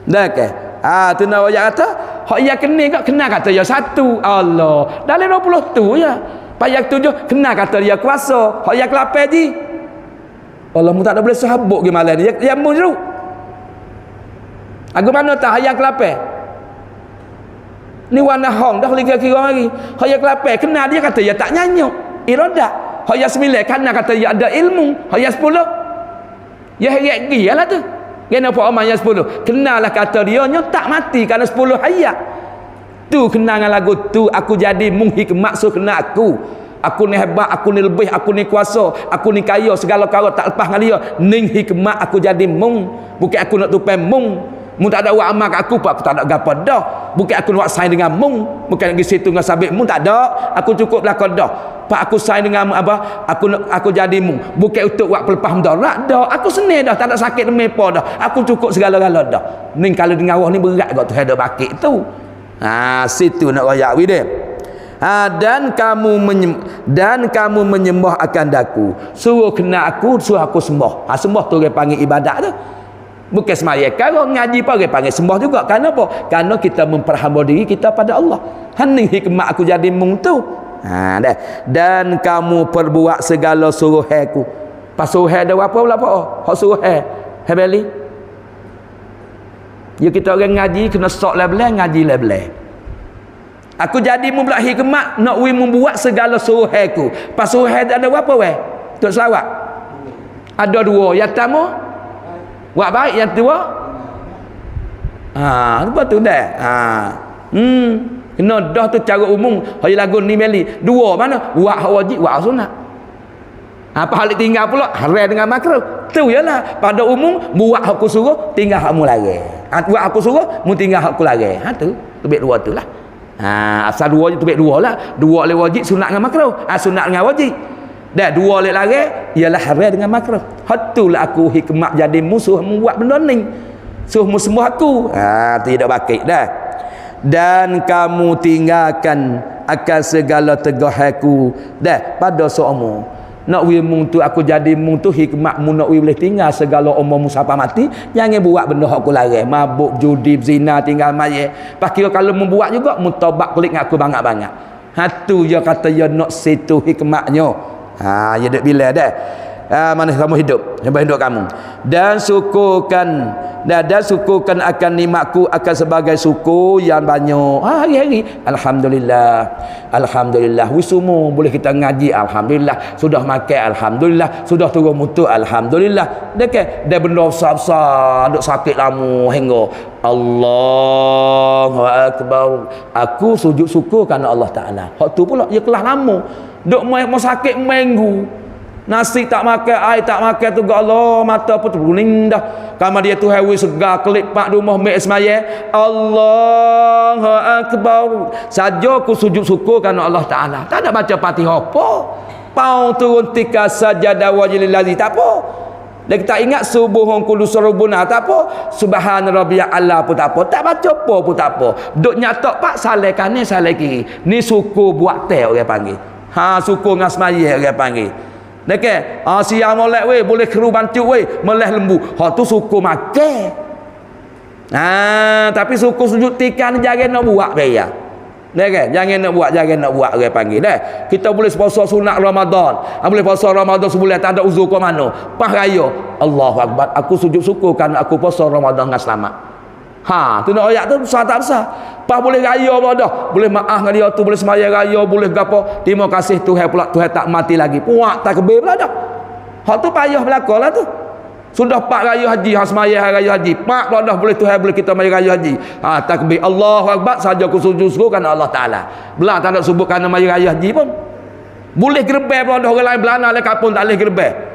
[SPEAKER 1] Dah ke. Tu nak ayat kata hak ya kena kata ya satu. Allah. Dalam 20 tu ya. Payah 7 kena kata dia kuasa. Hak ya ke-8 ji. Allah mu tak ada boleh sahabuk ke malam ni. Ya mu jeruk. Aku mana tak hak yang ke-8. Ni warna hong dah kira-kira mari. Hak yang ke-8 kena dia kata ya tak nyanyuk. Iradah. Hak yang 9 kerana kata ya ada ilmu. Hak yang 10 ya hayat dia lah tu. Kenapa Omar yang 10 kenalah kata dia nya tak mati kerana 10 hayat tu kenangan lagu tu. Aku jadi mung hikmat so kena aku ni hebat, aku ni lebih, aku ni kuasa, aku ni kaya, segala perkara tak lepas dengan dia. Ning hikmat aku jadi mung, bukan aku nak tupai mung. Mu tak ada buat amal kat aku tak ada gapo dah. Bukan aku nak sign dengan mung, bukan pergi situ dengan sabit mung tak ada. Aku cukup belakang dah. Pak aku sign dengan apa? Aku jadi mung. Bukan untuk buat pelepah mudarat dah. Aku senang dah, tak ada sakit mepa dah. Aku cukup segala-gala dah. Ning kalau dengan awak ni berat kau tu ada bakit tu. Situ nak royak wi dia. Dan kamu menyembah akan aku. Suruh kena aku, suruh aku sembah. Sembah tu orang panggil ibadat tu. Bukan sembahyang. Kalau ngaji pun orang panggil sembah juga. Kerana apa? Kerana kita memperhamba diri kita pada Allah. Hening hikmat aku jadi mung tu. Dan kamu perbuat segala suruhanku. Pas suruhan ada apa pula apa? Hak suruhan. Hebeli. Ya kita orang ngaji kena sok lebelah, ngaji lebelah. Aku jadi membuat hikmat nak membuat segala suruhanku. Pas suruhan ada apa weh? Tok selawat. Ada 2. Yang pertama buat baik, yang kedua lepas tu dah. Kena dah tu cara umum. Hanya lagu ni meli. 2 mana? Buat hak wajib, buat hak sunat. Apa hal tinggal pula haram dengan makruh. Tu ialah pada umum buat hak aku suruh, tinggal hak mu larang. Buat aku suruh, mu tinggal hak aku larang. Tu tubik 2 tu lah. Asal 2 je tubik 2 lah. 2 oleh wajib, sunat dengan makruh. Sunat dengan wajib. Dah 2 oleh larang ialah haram dengan makruh. Hatulah aku hikmat jadi musuh membuat benda ni. Suruh mu sembuh aku. Tidak bakit dah. dan kamu tinggalkan akan segala tegahanku dah pada seumur. Nak wi mung tu aku jadi mung tu hikmat mu nak wi boleh tinggal segala umur mu sampai mati. Jangan buat benda hak aku larang, mabuk, judi, zina, tinggal mayat. Pak kira kalau membuat juga mu taubat klik aku banyak-banyak. Hatu dia kata dia nak situ hikmatnya. Ha dia dak bila dah. Mana kamu hidup, hidup kamu, dan syukurkan akan nikmatku akan sebagai syukur yang banyak. Hari-hari alhamdulillah, alhamdulillah. Wisumu boleh kita ngaji, alhamdulillah. Sudah makan, alhamdulillah. Sudah turun mutu, alhamdulillah. Dekat dia benda besar-besar duk sakit lama hingga Allahu akbar. Aku sujud syukur kerana Allah Taala. Hak tu pula dia kelas lama. Duk mau sakit minggu. Nasi tak makan, air tak makan tu Allah, mata pun terguling dah. Kama dia tu hawi segar kelip pak rumah mek semaya. Allahu akbar. Saja aku sujud syukur kerana Allah Taala. Tak ada baca Fatihah apa. Pau turun tika sajadah wajhil ladzi tak apa. Dan kita ingat subuhun kulus rabbuna tak apa. Subhana rabbiyal a'la pun tak apa. Tak baca apa pun tak apa. Duk nyatok pak saleh kanan saleh kiri. Ni syukur buat teh orang panggil. Ha syukur ngasmaya orang panggil. Dekat siang molek we boleh keru bantu we meleh lembu. Ha tu syukur makan. Tapi syukur sujud tikan jangan nak buat bayar. Dekat jangan nak buat orang panggil dah. Kita boleh puasa sunat Ramadan. Boleh puasa Ramadan sebulan tak ada uzur ke mana. Pas raya Allahu akbar aku sujud syukur kan aku puasa Ramadan dengan selamat. Tu nak ayat tu besar tak besar. Pas boleh raya pula dah. Boleh maaf dengan dia tu, boleh sembahyang raya, boleh gapo. Terima kasih Tuhan pula, Tuhan tak mati lagi. Puak takbir pula dah. Hak tu payah belakalah tu. Sudah pak raya haji, sembahyang raya haji. Pak pula dah boleh Tuhan boleh kita mai raya haji. Takbir Allahu akbar saja aku sujud kerana Allah Taala. Belah tak ada sebut kerana mai raya haji pun. Boleh gerbek pula dah orang lain belana le kapun tak boleh gerbek.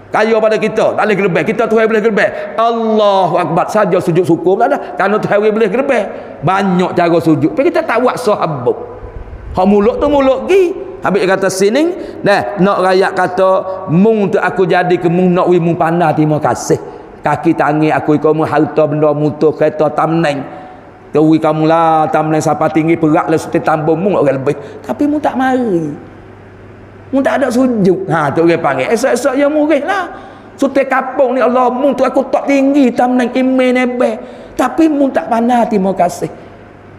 [SPEAKER 1] Kaya pada kita tak boleh gerbek, kita Tuhan boleh gerbek. Allahu akbar saja sujud syukur pula dah kerana Tuhan boleh gerbek. Banyak cara sujud tapi kita tak buat sahabat. Hak mulut tu mulut gi. Habis kata sini dah nak rakyat kata mung tu aku jadi ke mung nak wi mung pandai terima kasih. Kaki tangan aku kamu harta benda mutu kereta tamneng. Kau kamu lah tamneng siapa tinggi perak le suti tambah mung orang lebih. Tapi mung tak mari. Mu tak ada sujud. Tu orang panggil. Esok-esok yang murih lah. Suti kampung ni Allah. Mu tu aku tak tinggi. Tamnang iman nebeh. Tapi mu tak pandai terima kasih.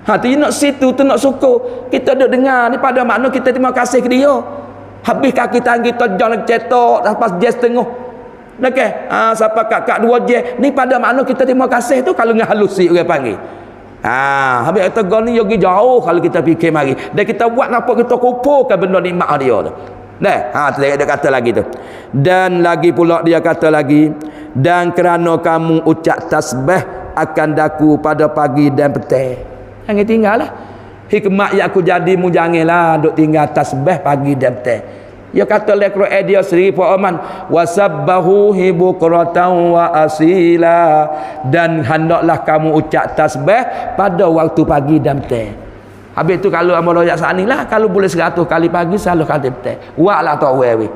[SPEAKER 1] Tu nak situ tu nak syukur. Kita duduk dengar ni pada makna kita terima kasih ke dia. Habis kaki tangan kita jalan cetok. Lepas jas setengah. Okay. Sampai kak 2 jas. Ni pada makna kita terima kasih tu kalau dengan halusi orang panggil. Habis kata gol ni yogi jauh kalau kita fikir mari. Dan kita buat nampak kita kumpulkan benda nikmat dia tu. Dia kata lagi tu. Dan lagi pula dia kata lagi, dan kerana kamu ucap tasbih akan daku pada pagi dan petang. Jangan tinggallah. Hikmat yang aku jadi mu janganlah duk tinggal tasbih pagi dan petang. Dia kata oleh Quran dia sendiri Pak Oman wasabbahu hibukratan wa asila, dan hendaklah kamu ucap tasbih pada waktu pagi dan petang. Habis tu kalau amal royak saat ni lah, kalau boleh 100 kali pagi 100 kali petang. Buatlah tak wewe.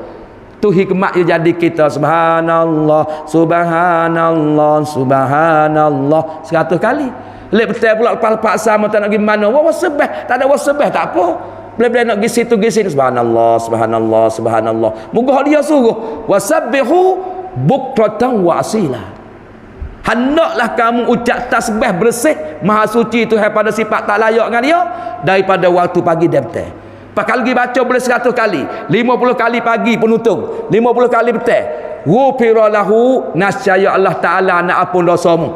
[SPEAKER 1] Tu hikmat dia jadi kita subhanallah subhanallah subhanallah 100 kali. Lek petang pula lepas sama tak nak pergi mana. Wasabah tak ada wasabah tak apa. Bila-bila nak pergi situ subhanallah subhanallah subhanallah. Moga dia suruh wasabbihu bukratan wa asila. Hendaklah kamu ucap tasbih bersih maha suci Tuhan pada sifat tak layak dengan dia daripada waktu pagi dan petang. Pakal lagi baca boleh 100 kali, 50 kali pagi penutup, 50 kali petang. Ghufira lahu, nasya Allah Taala nak ampun dosamu.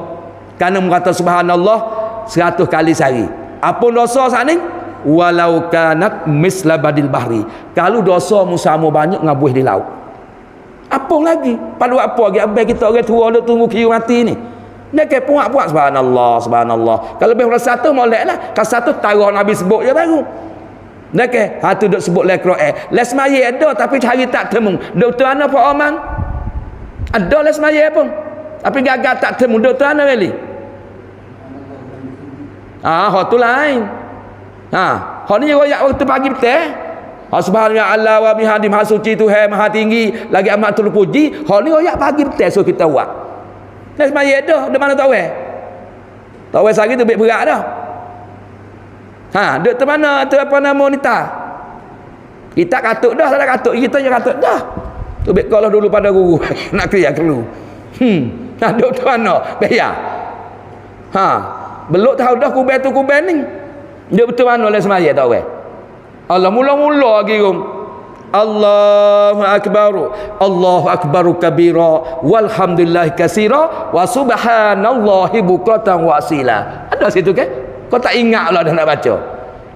[SPEAKER 1] Kerana mengata subhanallah 100 kali sehari. Ampun dosa saat ni walau kanat misla badil bahri. Kalau dosamu sama banyak dengan buih di laut. Apa lagi? Pada apa lagi? Abang kita orang tua duk tunggu kira mati ni. Dia ke puak-puak subhanallah subhanallah. Kalau lebih dari 1 molek lah. Kalau 1 taruh Nabi sebut je baru. Dia ke tu duk sebut le Quran. Le semaya ada tapi hari tak temu. Doktor ana Pak Oman? Ada le semaya pun. Tapi gagal tak temu. Doktor ana wali. Hak tu lain. Hak ni royak waktu pagi petang. Subhanallah wa bihamdi maha suci Tuhan maha tinggi lagi amat terpuji. Hak ni royak pagi petang so kita buat. Dah semaya dah, di mana tak weh? Tak weh sehari tu berat dah. Duk tu mana tu apa nama nita? Kita katuk dah, tak ada katuk. Kita je katuk dah. Tu baik kalau dulu pada guru. Nak clear dulu. Duk tu mana? Bayar. Beluk tahu dah kuben tu kuben ni. Duk betul mana oleh semaya tahu Allah mula-mula lagi Allahu akbar kabira walhamdulillah katsira wa subhanallahi bukratan wa asila. Ada situ ke? Kau tak ingat lah dah nak baca.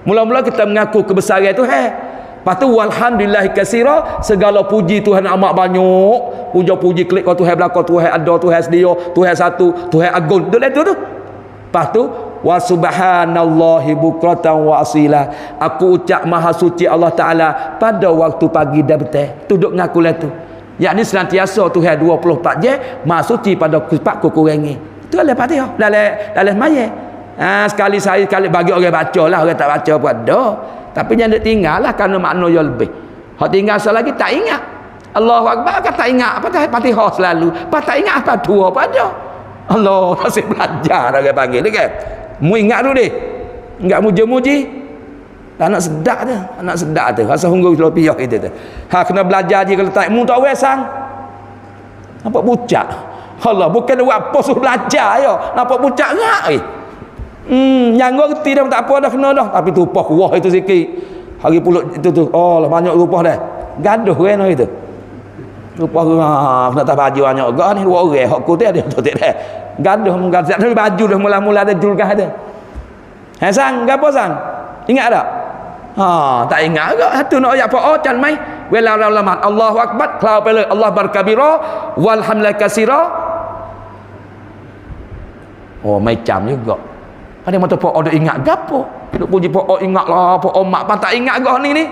[SPEAKER 1] Mula-mula kita mengaku kebesaran Tuhan. Lepas tu walhamdulillah katsira, segala puji Tuhan amat banyak. Puji klik kau Tuhan belaka, Tuhan ada, Tuhan sedia, Tuhan satu, Tuhan agung. Duk tu. Lepas tu wa subhanallahi bukratan wa asila. Aku ucap maha suci Allah Taala pada waktu pagi dan petang. Tu duk ngaku lah tu. Yakni senantiasa Tuhan 24 jam maha suci pada sifat kekurangan. Tu adalah Fatihah. Dalam mayat. Sekali bagi orang baca lah, orang tak baca pun ada. Tapi jangan tinggal lah kerana makna yang lebih. Hak tinggal selagi tak ingat Allahu Akbar, kan tak ingat apa Fatihah selalu. Pas tak ingat apa dua apa ada. Allah masih belajar orang panggil ni kan. Mu ingat dulu deh. Enggak muji-muji. Anak sedap tu. Rasa hunggu rupiah itu tu. Kena belajar je kalau tak mu tak wesang. Nampak bucak. Allah bukan buat apa suruh belajar yo. Nampak bucak ngak yang ngerti dah tak apa dah kena dah. Tapi tupah kuah itu sikit. Hari pulut itu tu. Oh lah banyak rupah dah. Gaduh kan itu. Rupah nak tak baju banyak gak ni dua orang hak ku tu ada tu tak dah. Gaduh menggasak tapi baju dah mula-mula ada julkah ada. Sang gapo sang? Ingat tak? Tak ingat gak. Satu nak ayat apa can mai. Wala ulama Allahu akbar, klau pele Allah berkabira walhamdulillah katsira. Macam juga. Ada mata pok ada ingat gapo? Duk puji pok ingatlah pok mak pun tak ingat gak ni.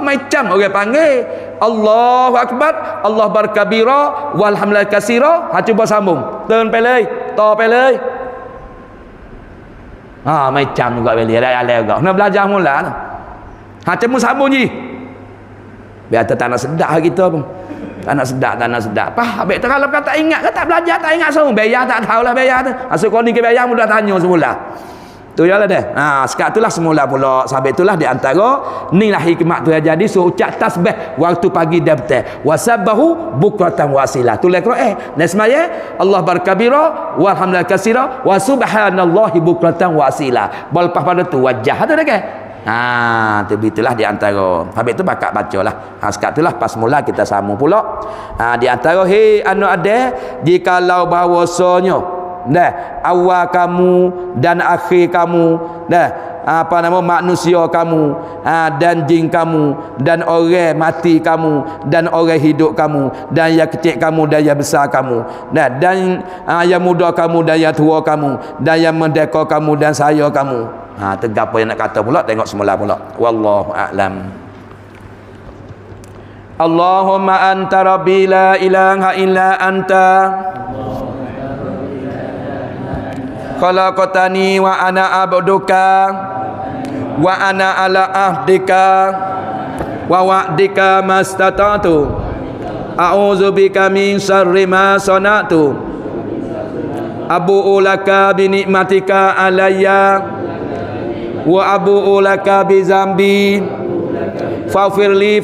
[SPEAKER 1] Macam orang panggil Allahu akbar, Allah berkabira walhamdulillah katsira. Cuba sambung. Turn pelai, to pelai. Macam juga pelai ada juga. Nak belajar mula tu. Cuma sambung je. Biar tak nak sedap kita pun. Tak nak sedap. Habis kalau kau tak ingat, kau tak belajar, tak ingat semua. Bayar tak tahulah bayar tu. Asal kau ni ke bayar mudah tanya semula. Tu jalah dah. Sekat itulah semula pula. Sampai itulah di antara inilah hikmat tu jadi suruh ucap tasbih waktu pagi dan petang. Wasabbahu bukratan wa asila. Tu Quran. Dan semaya Allah berkabira walhamdulillah katsira wa subhanallahi bukratan wa asila. Lepas pada tu wajah tu dah kan. Tu itulah di antara. Habis tu bakat bacalah. Sekat itulah pas mula kita sambung pula. Di antara anu ada jikalau bahawasanya awal kamu dan akhir kamu manusia kamu dan jin kamu dan orang mati kamu dan orang hidup kamu dan yang kecil kamu dan yang besar kamu dan yang muda kamu dan yang tua kamu dan yang merdeka kamu dan saya kamu. Tegak apa yang nak kata pula, tengok semula pula. Wallahu a'lam. Allahumma anta rabbi la ilaha illa anta khalaqtani wa ana abduka wa ana ala ahdika wa wa'dika mastata'tu a'udzubika min syarri ma sana'tu abu'u laka bi ni'matika alayya wa abu'u laka bi zambi faghfirli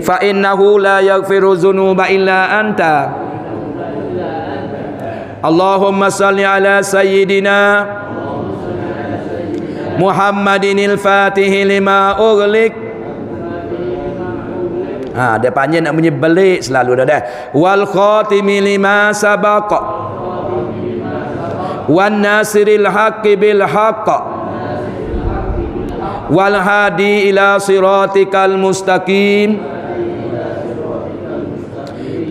[SPEAKER 1] fa innahu la yaghfiru dzunuba illa anta. Allahumma salli ala sayyidina Muhammadinil Fatihi lima ughliq. Dia panjang nak bunyi belik selalu dah. Wal khatimi lima sabaqa wan nasiril haqqi bil haqq wal hadi ila siratikal mustaqim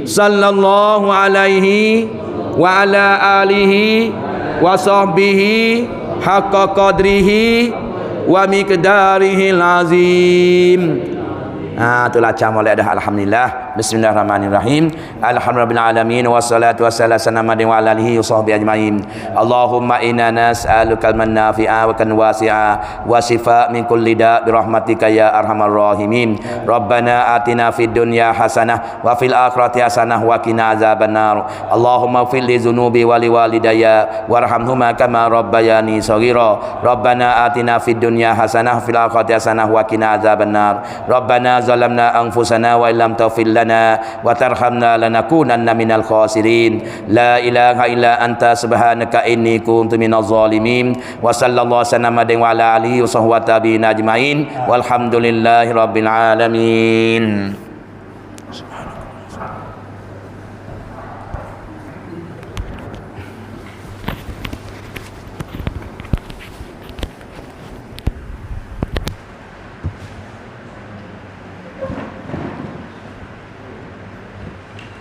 [SPEAKER 1] sallallahu alaihi wa ala alihi wa sahbihi haqqa qadrihi wa miqdarihil azim. Itulah macam oleh dah alhamdulillah. Bismillahirrahmanirrahim. Alhamdulillahil alamin wassalatu wassalamu ala alihi washabbihi ajmain. Allahumma inna nas'aluka al-nafi'a wa kan wasi'a wa shifa min kulli da' bi rahmatika ya arhamar rahimin. Rabbana atina fid dunya hasanah wa fil akhirati hasanah wa qina azabannar. Allahumma ighfir li dzunubi wa li walidayya warhamhuma kama rabbayani shaghira. Rabbana atina fid dunya hasanah fil akhirati hasanah wa qina azabannar. Rabbana zalamna anfusana wa illam taghfir lana wa tarhamna lanakunanna minal khasirin. La ilaha illa anta subhanaka inni kuntu minaz zalimin. Wa sallallahu wasallam wa ala alihi wa sahbihi ajmain. Walhamdulillahi rabbil alamin.